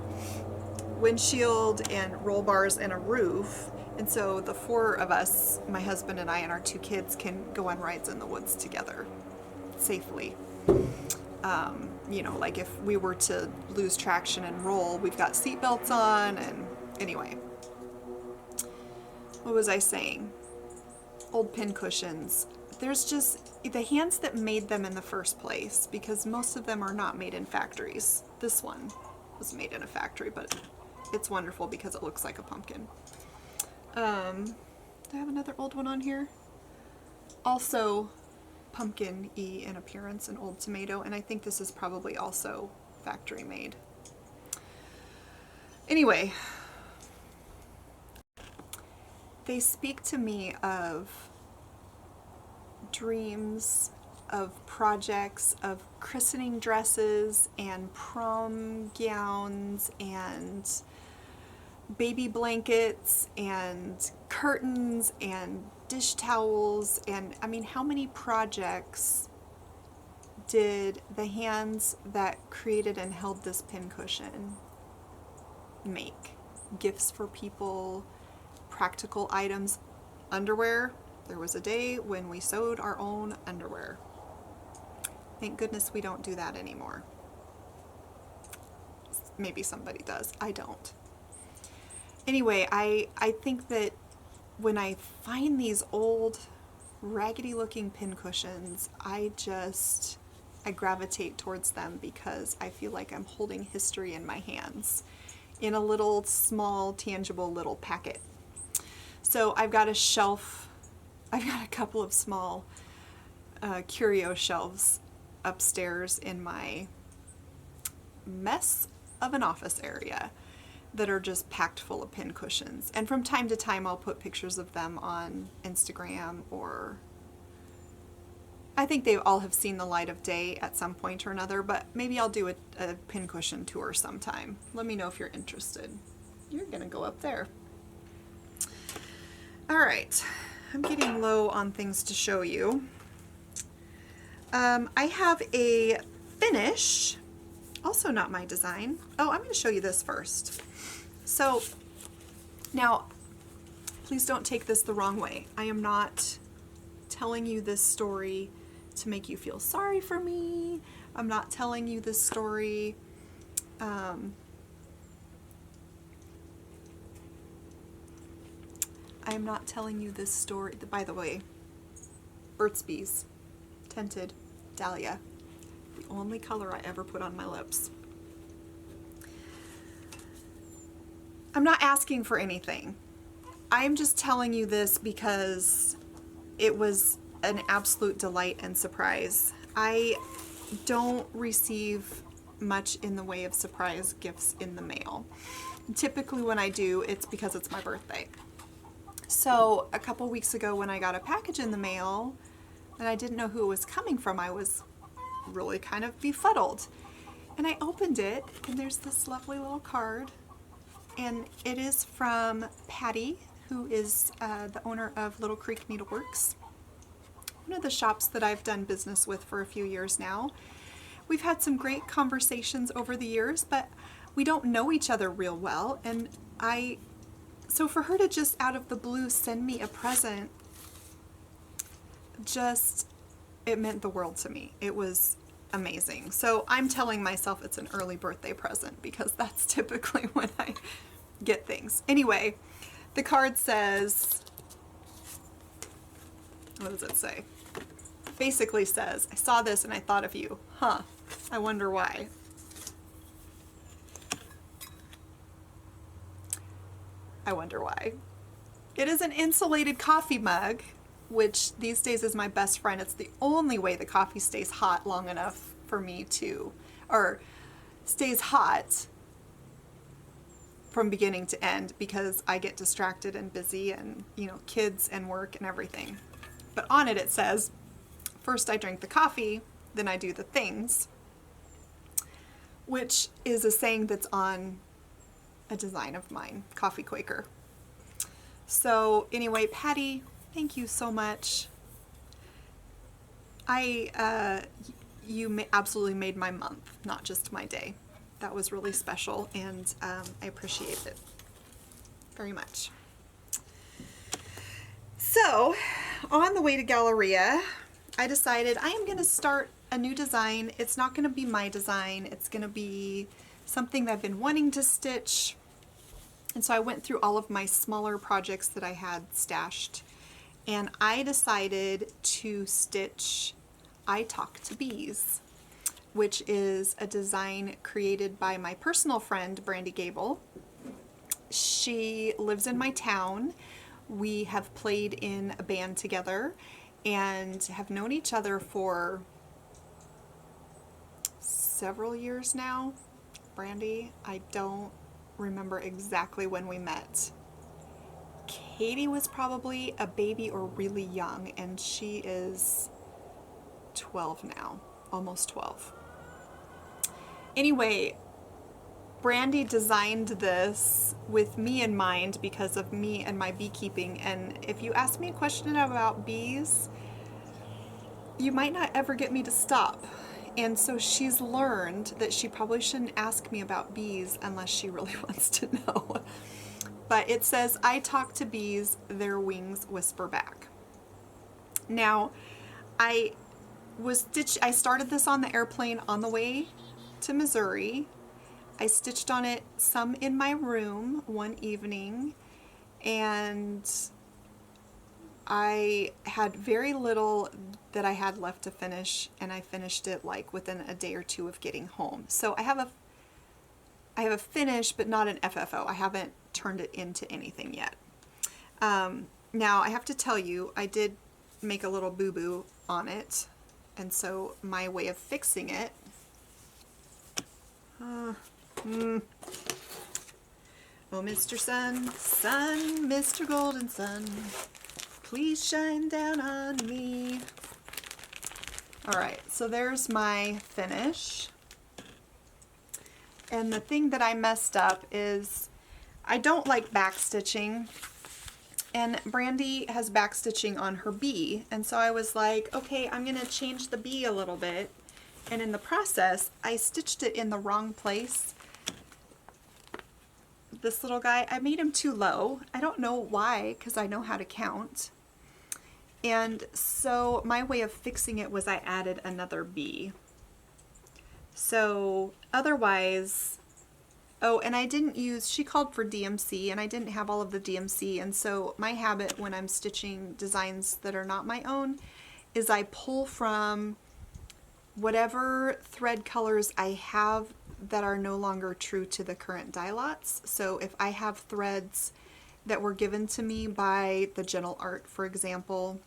windshield and roll bars and a roof. And so the 4 of us, my husband and I and our 2 kids, can go on rides in the woods together safely. You know, like if we were to lose traction and roll, we've got seat belts on. And anyway, what was I saying? Old pincushions. There's just the hands that made them in the first place, because most of them are not made in factories. This one was made in a factory, but it's wonderful because it looks like a pumpkin. Do I have another old one on here? Also pumpkin-y in appearance, an old tomato, and I think this is probably also factory made. Anyway, they speak to me of dreams, of projects, of christening dresses and prom gowns and baby blankets and curtains and dish towels. And I mean, how many projects did the hands that created and held this pincushion make? Gifts for people, practical items, underwear. There was a day when we sewed our own underwear. Thank goodness we don't do that anymore. Maybe somebody does. I don't. Anyway, I think that when I find these old raggedy looking pincushions, I gravitate towards them because I feel like I'm holding history in my hands in a little small tangible little packet. So I've got a shelf, I've got a couple of small curio shelves upstairs in my mess of an office area that are just packed full of pincushions. And from time to time I'll put pictures of them on Instagram, or I think they all have seen the light of day at some point or another, but maybe I'll do a pincushion tour sometime. Let me know if you're interested. You're gonna go up there. All right, I'm getting low on things to show you. I have a finish, also not my design. Oh, I'm going to show you this first. So now, please don't take this the wrong way. I am not telling you this story to make you feel sorry for me. I'm not telling you this story I am not telling you this story. By the way, Burt's Bees Tinted Dahlia, the only color I ever put on my lips. I'm not asking for anything. I'm just telling you this because it was an absolute delight and surprise. I don't receive much in the way of surprise gifts in the mail. Typically when I do, it's because it's my birthday. So a couple weeks ago when I got a package in the mail and I didn't know who it was coming from, I was really kind of befuddled. And I opened it and there's this lovely little card, and it is from Patty, who is the owner of Little Creek Needleworks, one of the shops that I've done business with for a few years now. We've had some great conversations over the years, but we don't know each other real well, and so for her to just out of the blue send me a present, it meant the world to me. It was amazing. So I'm telling myself it's an early birthday present because that's typically when I get things. Anyway, the card says, what does it say? Basically says, I saw this and I thought of you. Huh, I wonder why. I wonder why. It is an insulated coffee mug, which these days is my best friend. It's the only way the coffee stays hot long enough for me to, or stays hot from beginning to end, because I get distracted and busy and, you know, kids and work and everything. But on it, it says, first I drink the coffee, then I do the things, which is a saying that's on a design of mine, Coffee Quaker. So anyway, Patty, thank you so much. You absolutely made my month, not just my day. That was really special, and I appreciate it very much. So on the way to Galeria, I decided I am going to start a new design. It's not going to be my design. It's going to be something that I've been wanting to stitch. And so I went through all of my smaller projects that I had stashed, and I decided to stitch I Talk to Bees, which is a design created by my personal friend, Brandy Gable. She lives in my town. We have played in a band together and have known each other for several years now. Brandy, I don't remember exactly when we met. Katie was probably a baby or really young, and she is 12 now, almost 12. Anyway, Brandy designed this with me in mind because of me and my beekeeping, and if you ask me a question about bees, you might not ever get me to stop. And so she's learned that she probably shouldn't ask me about bees unless she really wants to know. But it says, I talk to bees, their wings whisper back. Now, I started this on the airplane on the way to Missouri. I stitched on it some in my room one evening, and I had very little that I had left to finish, and I finished it like within a day or two of getting home. So I have a finish, but not an FFO. I haven't turned it into anything yet. Now I have to tell you, I did make a little boo-boo on it, and so my way of fixing it, oh, Mr. Sun, Mr. Golden Sun, please shine down on me. All right, so there's my finish. And the thing that I messed up is I don't like backstitching, and Brandy has backstitching on her bee, and so I was like, okay, I'm gonna change the bee a little bit, and in the process I stitched it in the wrong place. This little guy, I made him too low. I don't know why, because I know how to count. And so my way of fixing it was I added another bee. So otherwise, oh, and I didn't use, she called for DMC, and I didn't have all of the DMC, and so my habit when I'm stitching designs that are not my own is I pull from whatever thread colors I have that are no longer true to the current dye lots. So if I have threads that were given to me by the Gentle Art, for example,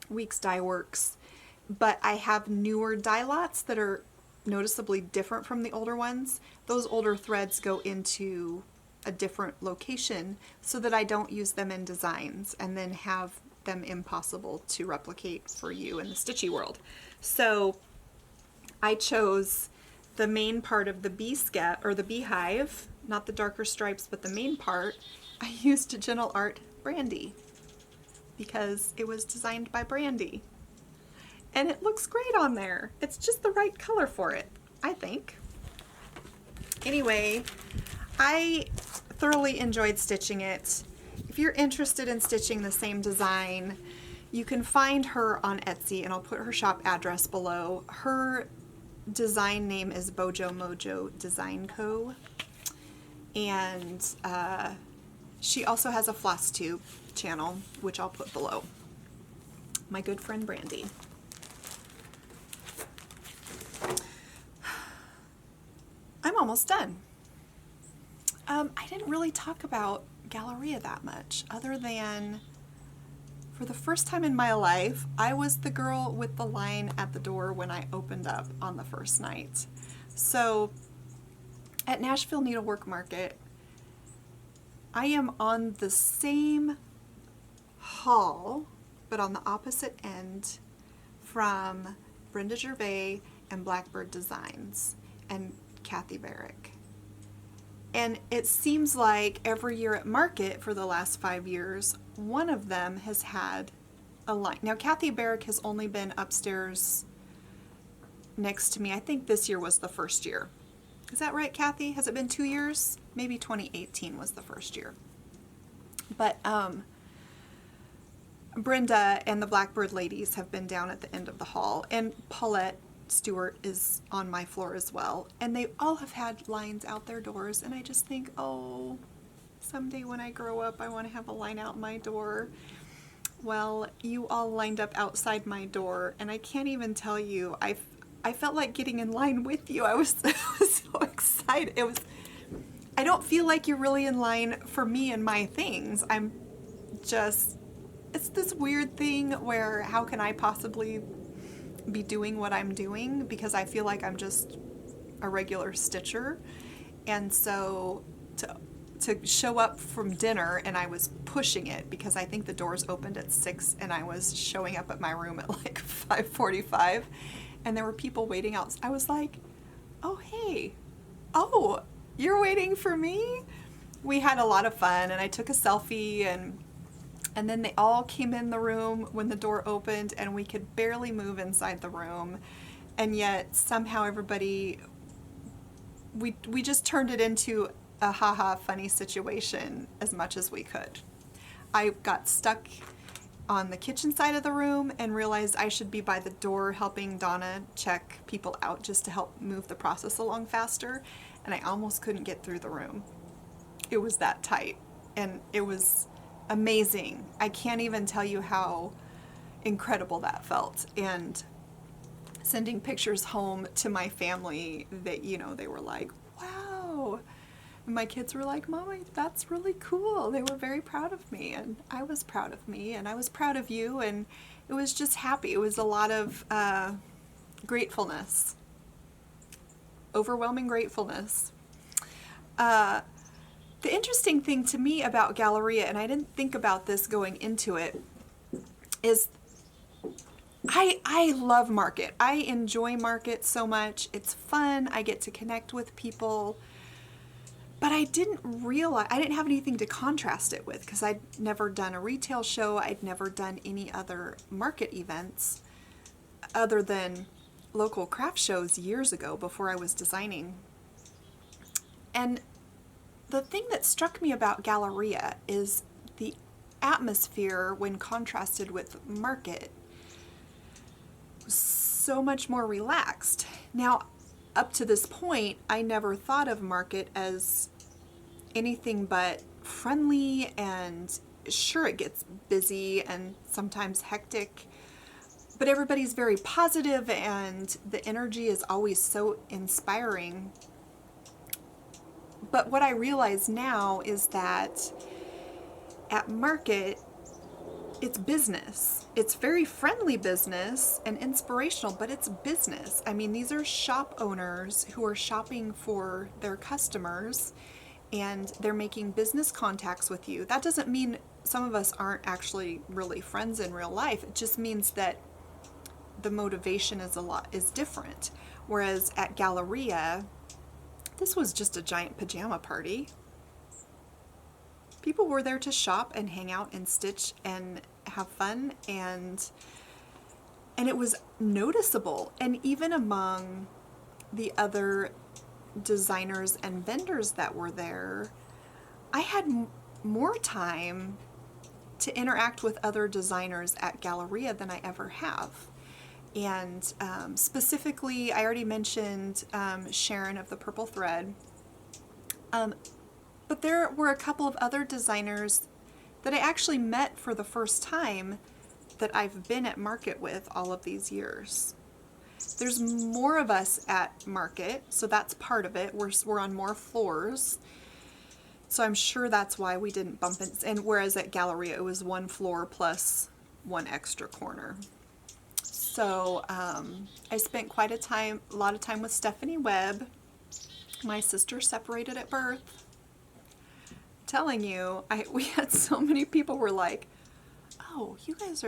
Weeks Dye Works, but I have newer dye lots that are noticeably different from the older ones, those older threads go into a different location so that I don't use them in designs and then have them impossible to replicate for you in the stitchy world. So I chose the main part of the bee or the beehive, not the darker stripes, but the main part. I used Gentle Art Brandy because it was designed by Brandy. And it looks great on there. It's just the right color for it, I think. Anyway, I thoroughly enjoyed stitching it. If you're interested in stitching the same design, you can find her on Etsy, and I'll put her shop address below. Her design name is Bojo Mojo Design Co. And she also has a FlossTube channel, which I'll put below. My good friend Brandy. I'm almost done. I didn't really talk about Galeria that much, other than for the first time in my life, I was the girl with the line at the door when I opened up on the first night. So at Nashville Needlework Market, I am on the same hall, but on the opposite end from Brenda Gervais and Blackbird Designs and Kathy Barrick. And it seems like every year at market for the last 5 years, one of them has had a line. Now, Kathy Barrick has only been upstairs next to me. I think this year was the first year. Is that right, Kathy? Has it been 2 years? Maybe 2018 was the first year. But Brenda and the Blackbird ladies have been down at the end of the hall, and Paulette Stewart is on my floor as well, and they all have had lines out their doors, and I just think, oh, someday when I grow up I want to have a line out my door. Well, you all lined up outside my door, and I can't even tell you, I felt like getting in line with you. I was so excited. I don't feel like you're really in line for me and my things. It's this weird thing where how can I possibly be doing what I'm doing, because I feel like I'm just a regular stitcher. And so to show up from dinner, and I was pushing it because I think the doors opened at 6 and I was showing up at my room at like 5:45, and there were people waiting out. I was like, oh hey, oh, you're waiting for me? We had a lot of fun, and I took a selfie, and then they all came in the room when the door opened, and we could barely move inside the room, and yet somehow everybody, we just turned it into a haha funny situation as much as we could. I got stuck on the kitchen side of the room and realized I should be by the door helping Donna check people out just to help move the process along faster, and I almost couldn't get through the room. It was that tight, and it was amazing. I can't even tell you how incredible that felt. And sending pictures home to my family that, you know, they were like, wow. And my kids were like, Mama, that's really cool. They were very proud of me, and I was proud of me, and I was proud of you, and it was just happy. It was a lot of gratefulness, overwhelming gratefulness. The interesting thing to me about Galeria, and I didn't think about this going into it, is I love Market. I enjoy Market so much. It's fun. I get to connect with people. But I didn't have anything to contrast it with because I'd never done a retail show. I'd never done any other Market events other than local craft shows years ago before I was designing. And the thing that struck me about Galeria is the atmosphere when contrasted with Market was so much more relaxed. Now, up to this point, I never thought of Market as anything but friendly, and sure, it gets busy and sometimes hectic, but everybody's very positive and the energy is always so inspiring. But what I realize now is that at Market, it's business. It's very friendly business and inspirational, but it's business. I mean, these are shop owners who are shopping for their customers, and they're making business contacts with you. That doesn't mean some of us aren't actually really friends in real life. It just means that the motivation is different. Whereas at Galeria, this was just a giant pajama party. People were there to shop and hang out and stitch and have fun, and it was noticeable. And even among the other designers and vendors that were there, I had more time to interact with other designers at Galeria than I ever have. And specifically, I already mentioned Sharon of the Purple Thread, but there were a couple of other designers that I actually met for the first time that I've been at Market with all of these years. There's more of us at Market, so that's part of it. We're on more floors, so I'm sure that's why we didn't bump in. And whereas at Galeria, it was one floor plus one extra corner. So I spent quite a lot of time with Stephanie Webb. My sister separated at birth. I'm telling you, we had so many people were like, oh, you guys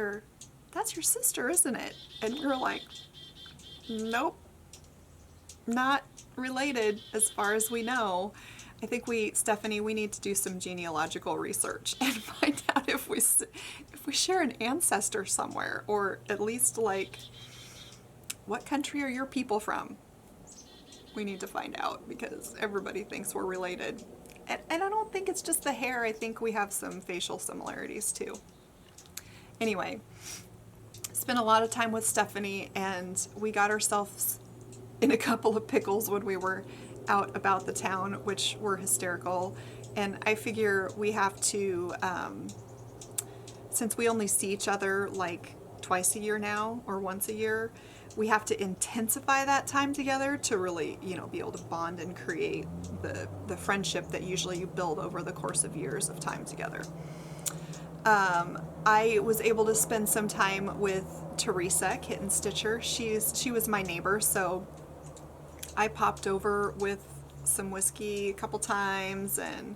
that's your sister, isn't it? And we were like, nope, not related as far as we know. I think Stephanie, we need to do some genealogical research and find out if we share an ancestor somewhere, or at least like, what country are your people from? We need to find out because everybody thinks we're related. And I don't think it's just the hair. I think we have some facial similarities too. Anyway, spent a lot of time with Stephanie, and we got ourselves in a couple of pickles when we were out about the town, which were hysterical. And I figure we have to, since we only see each other like twice a year now, or once a year, we have to intensify that time together to really, be able to bond and create the friendship that usually you build over the course of years of time together. I was able to spend some time with Teresa, Kitten Stitcher. She was my neighbor, so I popped over with some whiskey a couple times and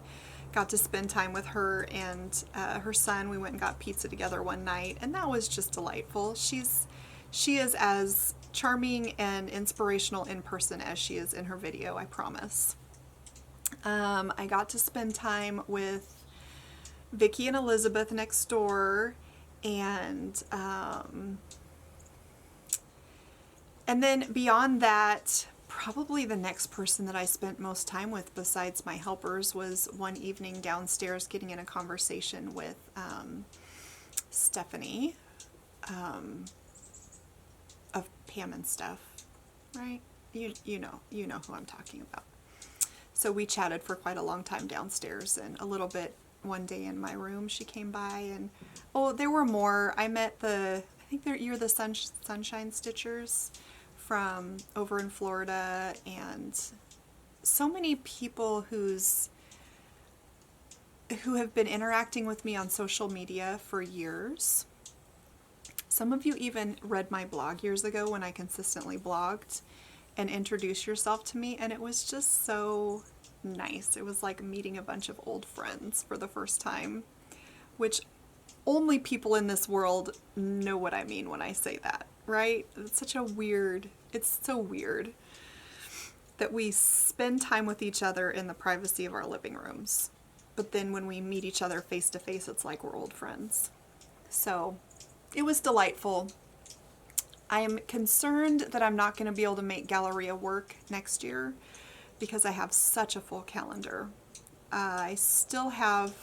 got to spend time with her and her son. We went and got pizza together one night, and that was just delightful. She is as charming and inspirational in person as she is in her video, I promise. I got to spend time with Vicki and Elizabeth next door, and then beyond that, probably the next person that I spent most time with besides my helpers was one evening downstairs getting in a conversation with Stephanie of Pam and Steph, right? You know who I'm talking about. So we chatted for quite a long time downstairs, and a little bit one day in my room she came by, and oh, there were more. I met I think you're the Sunshine Stitchers from over in Florida, and so many people who have been interacting with me on social media for years. Some of you even read my blog years ago when I consistently blogged and introduced yourself to me, and it was just so nice. It was like meeting a bunch of old friends for the first time, which only people in this world know what I mean when I say that, right? It's so weird that we spend time with each other in the privacy of our living rooms, but then when we meet each other face to face, it's like we're old friends. So it was delightful. I am concerned that I'm not going to be able to make Galeria work next year because I have such a full calendar. I still have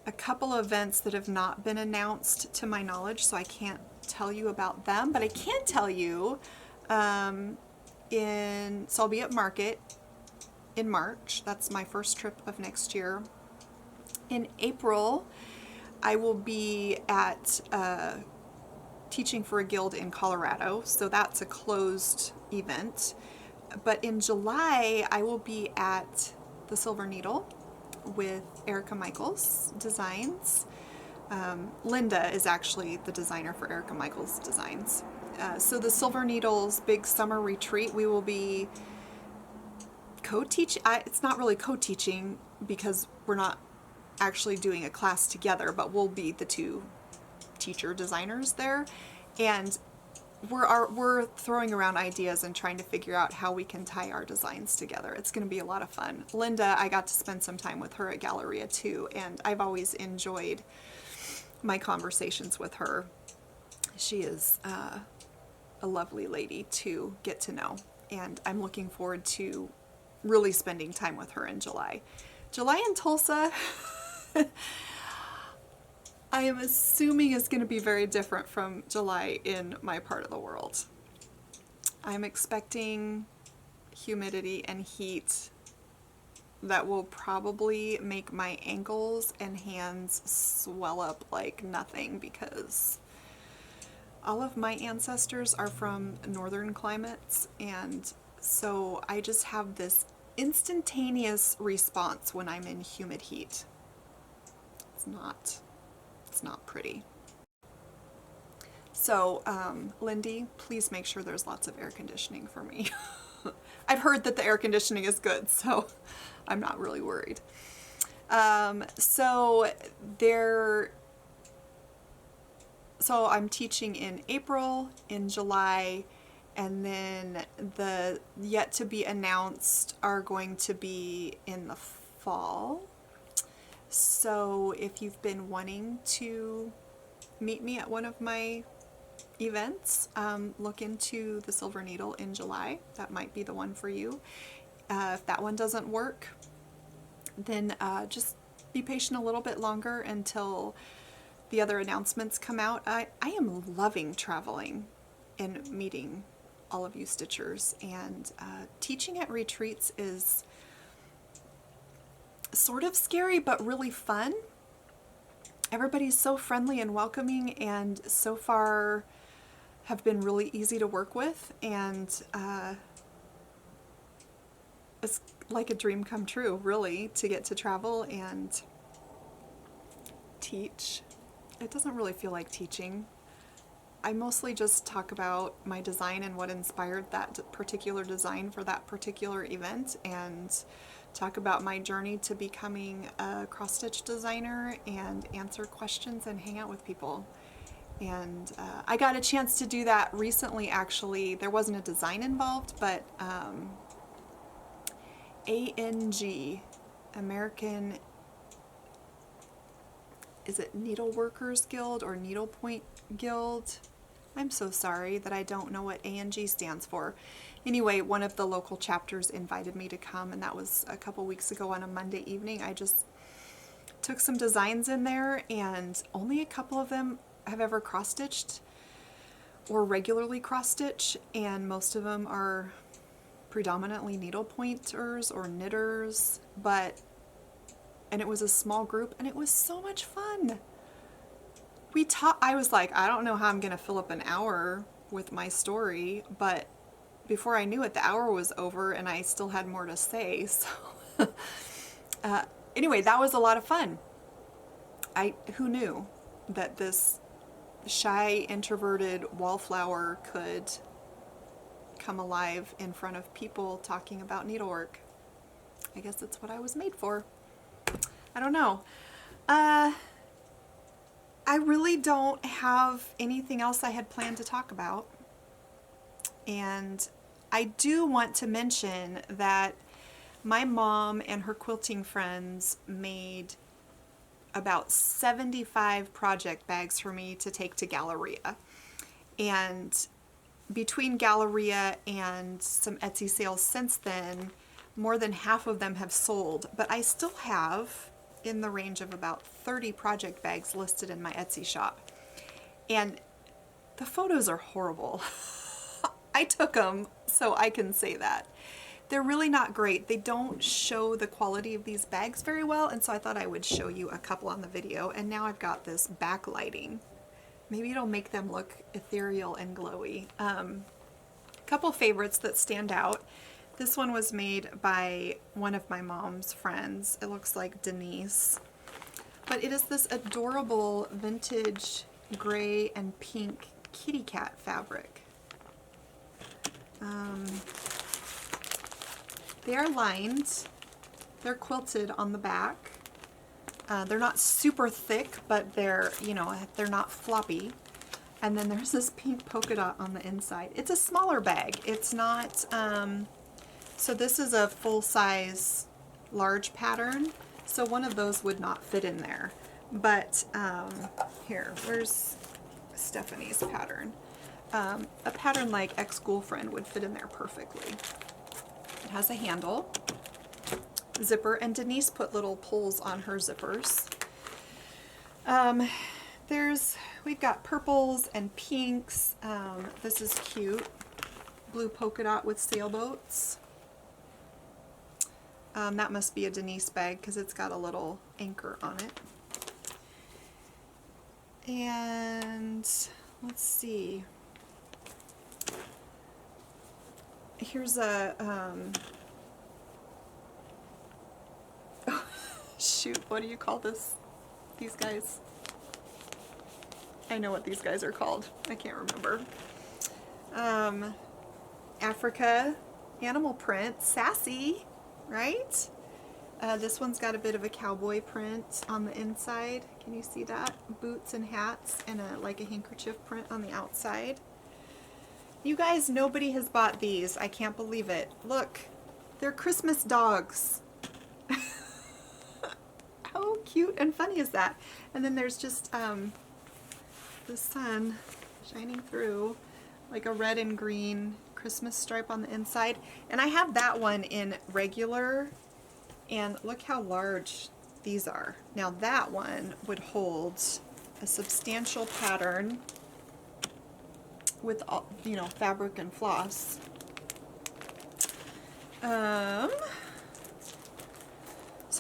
a couple of events that have not been announced to my knowledge, so I can't tell you about them, but I can tell you so I'll be at Market in March. That's my first trip of next year. In April, I will be at teaching for a guild in Colorado, so that's a closed event. But in July, I will be at the Silver Needle with Erica Michaels Designs. Linda is actually the designer for Erica Michaels Designs. So the Silver Needle's big summer retreat, we will be co-teaching. It's not really co-teaching because we're not actually doing a class together, but we'll be the two teacher designers there, and we're throwing around ideas and trying to figure out how we can tie our designs together. It's going to be a lot of fun. Linda, I got to spend some time with her at Galeria too, and I've always enjoyed my conversations with her. She is a lovely lady to get to know, and I'm looking forward to really spending time with her in July. July in Tulsa, I am assuming is going to be very different from July in my part of the world. I'm expecting humidity and heat that will probably make my ankles and hands swell up like nothing, because all of my ancestors are from northern climates, and so I just have this instantaneous response when I'm in humid heat. It's not pretty. So, Lindy, please make sure there's lots of air conditioning for me. I've heard that the air conditioning is good, so I'm not really worried. So I'm teaching in April, in July, and then the yet to be announced are going to be in the fall. So if you've been wanting to meet me at one of my events, look into the Silver Needle in July. That might be the one for you. If that one doesn't work, then just be patient a little bit longer until the other announcements come out. I am loving traveling and meeting all of you Stitchers, and teaching at retreats is sort of scary but really fun. Everybody's so friendly and welcoming, and so far have been really easy to work with, and it's like a dream come true, really, to get to travel and teach. It doesn't really feel like teaching. I mostly just talk about my design and what inspired that particular design for that particular event, and talk about my journey to becoming a cross-stitch designer, and answer questions and hang out with people. And I got a chance to do that recently, actually. There wasn't a design involved, but ANG, American, is it Needleworkers Guild or Needlepoint Guild? I'm so sorry that I don't know what A&G stands for. Anyway, one of the local chapters invited me to come, and that was a couple weeks ago on a Monday evening. I just took some designs in there, and only a couple of them have ever cross-stitched or regularly cross-stitch, and most of them are predominantly needle pointers or knitters, and it was a small group, and it was so much fun. I was like, I don't know how I'm gonna fill up an hour with my story, but before I knew it, the hour was over and I still had more to say. So anyway, that was a lot of fun. Who knew that this shy, introverted wallflower could come alive in front of people talking about needlework? I guess that's what I was made for. I don't know. I really don't have anything else I had planned to talk about. And I do want to mention that my mom and her quilting friends made about 75 project bags for me to take to Galeria. And between Galeria and some Etsy sales since then, more than half of them have sold, but I still have in the range of about 30 project bags listed in my Etsy shop. And the photos are horrible. I took them, so I can say that. They're really not great. They don't show the quality of these bags very well, and so I thought I would show you a couple on the video, and now I've got this backlighting. Maybe it'll make them look ethereal and glowy. Couple favorites that stand out. This one was made by one of my mom's friends. It looks like Denise. But it is this adorable vintage gray and pink kitty cat fabric. They are lined. They're quilted on the back. They're not super thick, but they're not floppy. And then there's this pink polka dot on the inside. It's a smaller bag. It's not... So this is a full-size large pattern, so one of those would not fit in there. But where's Stephanie's pattern? A pattern like Ex-Girlfriend would fit in there perfectly. It has a handle, zipper, and Denise put little pulls on her zippers. We've got purples and pinks. This is cute. Blue polka dot with sailboats. That must be a Denise bag because it's got a little anchor on it. And let's see. Here's a, shoot, what do you call these guys? I know what these guys are called. I can't remember. Africa animal print, sassy, right? This one's got a bit of a cowboy print on the inside. Can you see that? Boots and hats and like a handkerchief print on the outside. You guys, nobody has bought these. I can't believe it. Look, they're Christmas dogs. How cute and funny is that? And then there's just the sun shining through, like a red and green Christmas stripe on the inside. And I have that one in regular, and look how large these are. Now that one would hold a substantial pattern with, fabric and floss. So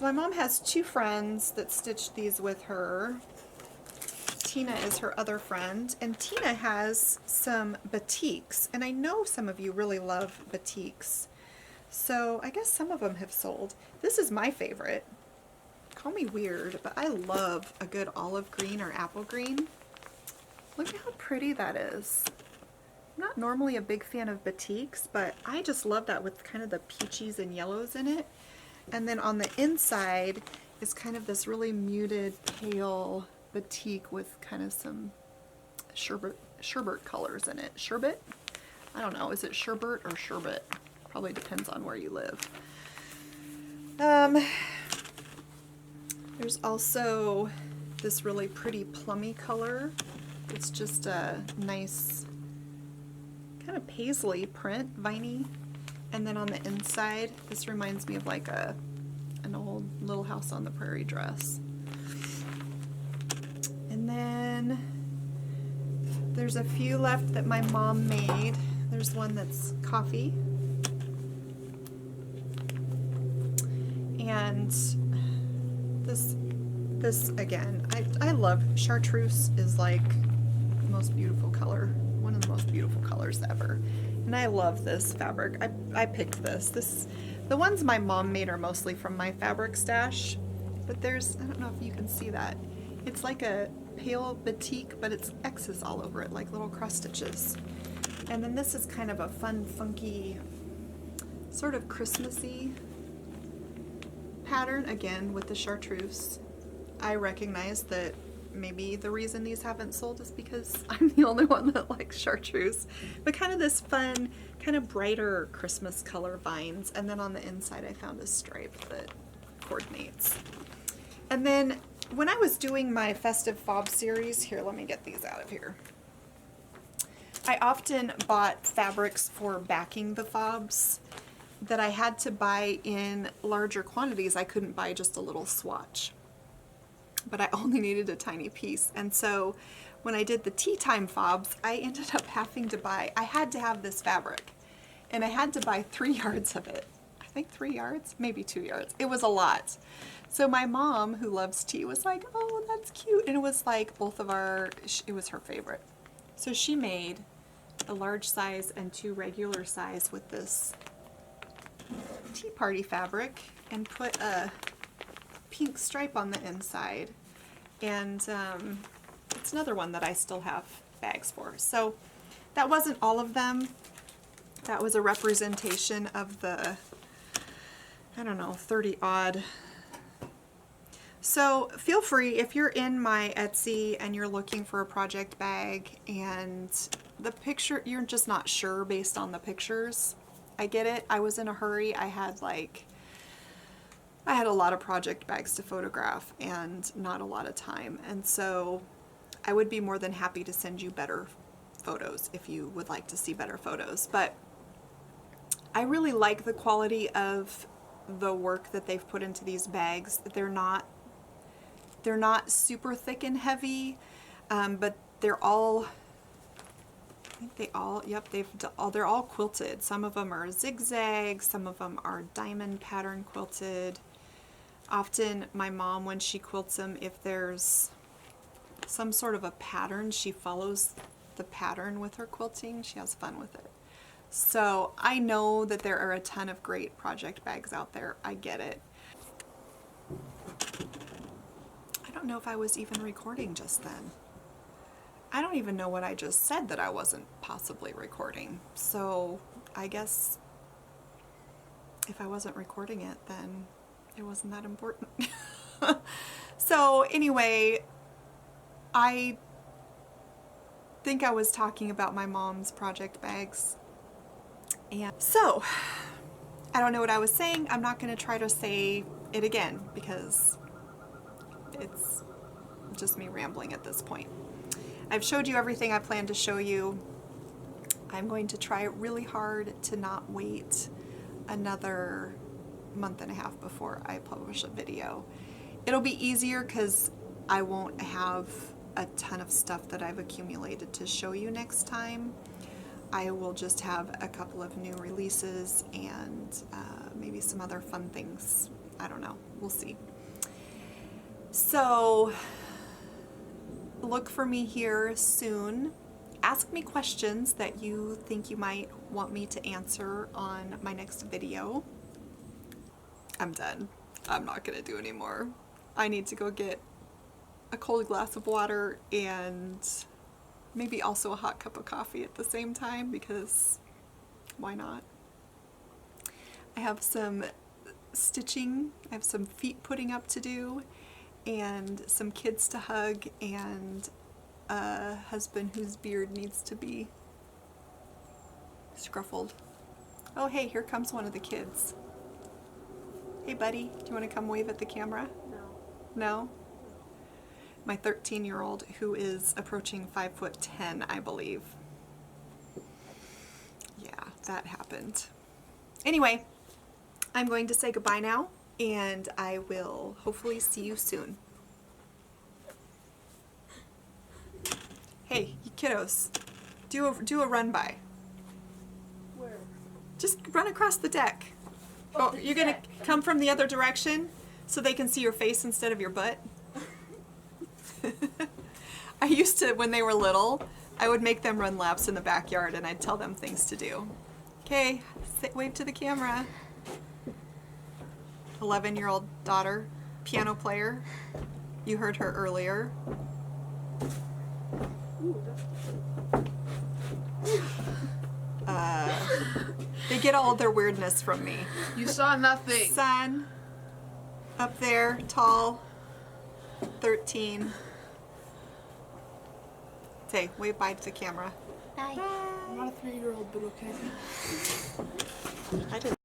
my mom has two friends that stitched these with her. Tina is her other friend, and Tina has some batiks, and I know some of you really love batiks, so I guess some of them have sold. This is my favorite. Call me weird, but I love a good olive green or apple green. Look at how pretty that is. I'm not normally a big fan of batiks, but I just love that with kind of the peaches and yellows in it. And then on the inside is kind of this really muted, pale batik with kind of some sherbet colors in it. Sherbet? I don't know. Is it sherbet or sherbet? Probably depends on where you live. There's also this really pretty plummy color. It's just a nice kind of paisley print, viney. And then on the inside, this reminds me of like an old Little House on the Prairie dress. And then there's a few left that my mom made. There's one that's coffee. And this again, I love chartreuse. Is like the most beautiful color, one of the most beautiful colors ever. And I love this fabric. I picked this. The ones my mom made are mostly from my fabric stash, but there's, I don't know if you can see that. It's like a pale batik, but it's X's all over it, like little cross stitches. And then this is kind of a fun, funky, sort of Christmassy pattern, again with the chartreuse. I recognize that maybe the reason these haven't sold is because I'm the only one that likes chartreuse, but kind of this fun, kind of brighter Christmas color vines. And then on the inside I found a stripe that coordinates. And then when I was doing my festive fob series, here, let me get these out of here. I often bought fabrics for backing the fobs that I had to buy in larger quantities. I couldn't buy just a little swatch, but I only needed a tiny piece. And so when I did the tea time fobs, I ended up having to buy, I had to have this fabric, and I had to buy 3 yards of it. I think 3 yards, maybe 2 yards. It was a lot. So my mom, who loves tea, was like, oh, that's cute. And it was like both of our, it was her favorite. So she made a large size and 2 regular size with this tea party fabric and put a pink stripe on the inside. And it's another one that I still have bags for. So that wasn't all of them. That was a representation of the, I don't know, 30 odd. So feel free, if you're in my Etsy and you're looking for a project bag and the picture, you're just not sure based on the pictures. I get it. I was in a hurry. I had a lot of project bags to photograph and not a lot of time. And so I would be more than happy to send you better photos if you would like to see better photos. But I really like the quality of the work that they've put into these bags. They're not super thick and heavy, but they're all, I think they all, yep, they're all quilted. Some of them are zigzag, some of them are diamond pattern quilted. Often my mom, when she quilts them, if there's some sort of a pattern, she follows the pattern with her quilting. She has fun with it. So I know that there are a ton of great project bags out there. I get it. I don't know if I was even recording just then. I don't even know what I just said that I wasn't possibly recording. So I guess if I wasn't recording it, then it wasn't that important. So anyway, I think I was talking about my mom's project bags. And so I don't know what I was saying. I'm not going to try to say it again because it's just me rambling at this point. I've showed you everything I plan to show you. I'm going to try really hard to not wait another month and a half before I publish a video. It'll be easier because I won't have a ton of stuff that I've accumulated to show you next time. I will just have a couple of new releases and maybe some other fun things. I don't know. We'll see. So look for me here soon. Ask me questions that you think you might want me to answer on my next video. I'm done. I'm not gonna do any more. I need to go get a cold glass of water and maybe also a hot cup of coffee at the same time, because why not? I have some stitching, I have some feet putting up to do, and some kids to hug, and a husband whose beard needs to be scruffled. Oh hey, here comes one of the kids. Hey buddy, do you want to come wave at the camera? No. No? My 13-year-old who is approaching 5'10", I believe. that happened. Anyway, I'm going to say goodbye now, and I will hopefully see you soon. Hey, you kiddos, do a run by. Where? Just run across the deck. Oh, you're going to come from the other direction so they can see your face instead of your butt? I used to, when they were little, I would make them run laps in the backyard and I'd tell them things to do. Okay, wave to the camera. 11-year-old daughter, piano player. You heard her earlier. They get all their weirdness from me. You saw nothing. Son, up there, tall, 13. Say, wave bye to the camera. Bye. I'm not a 3-year-old, but okay. I didn't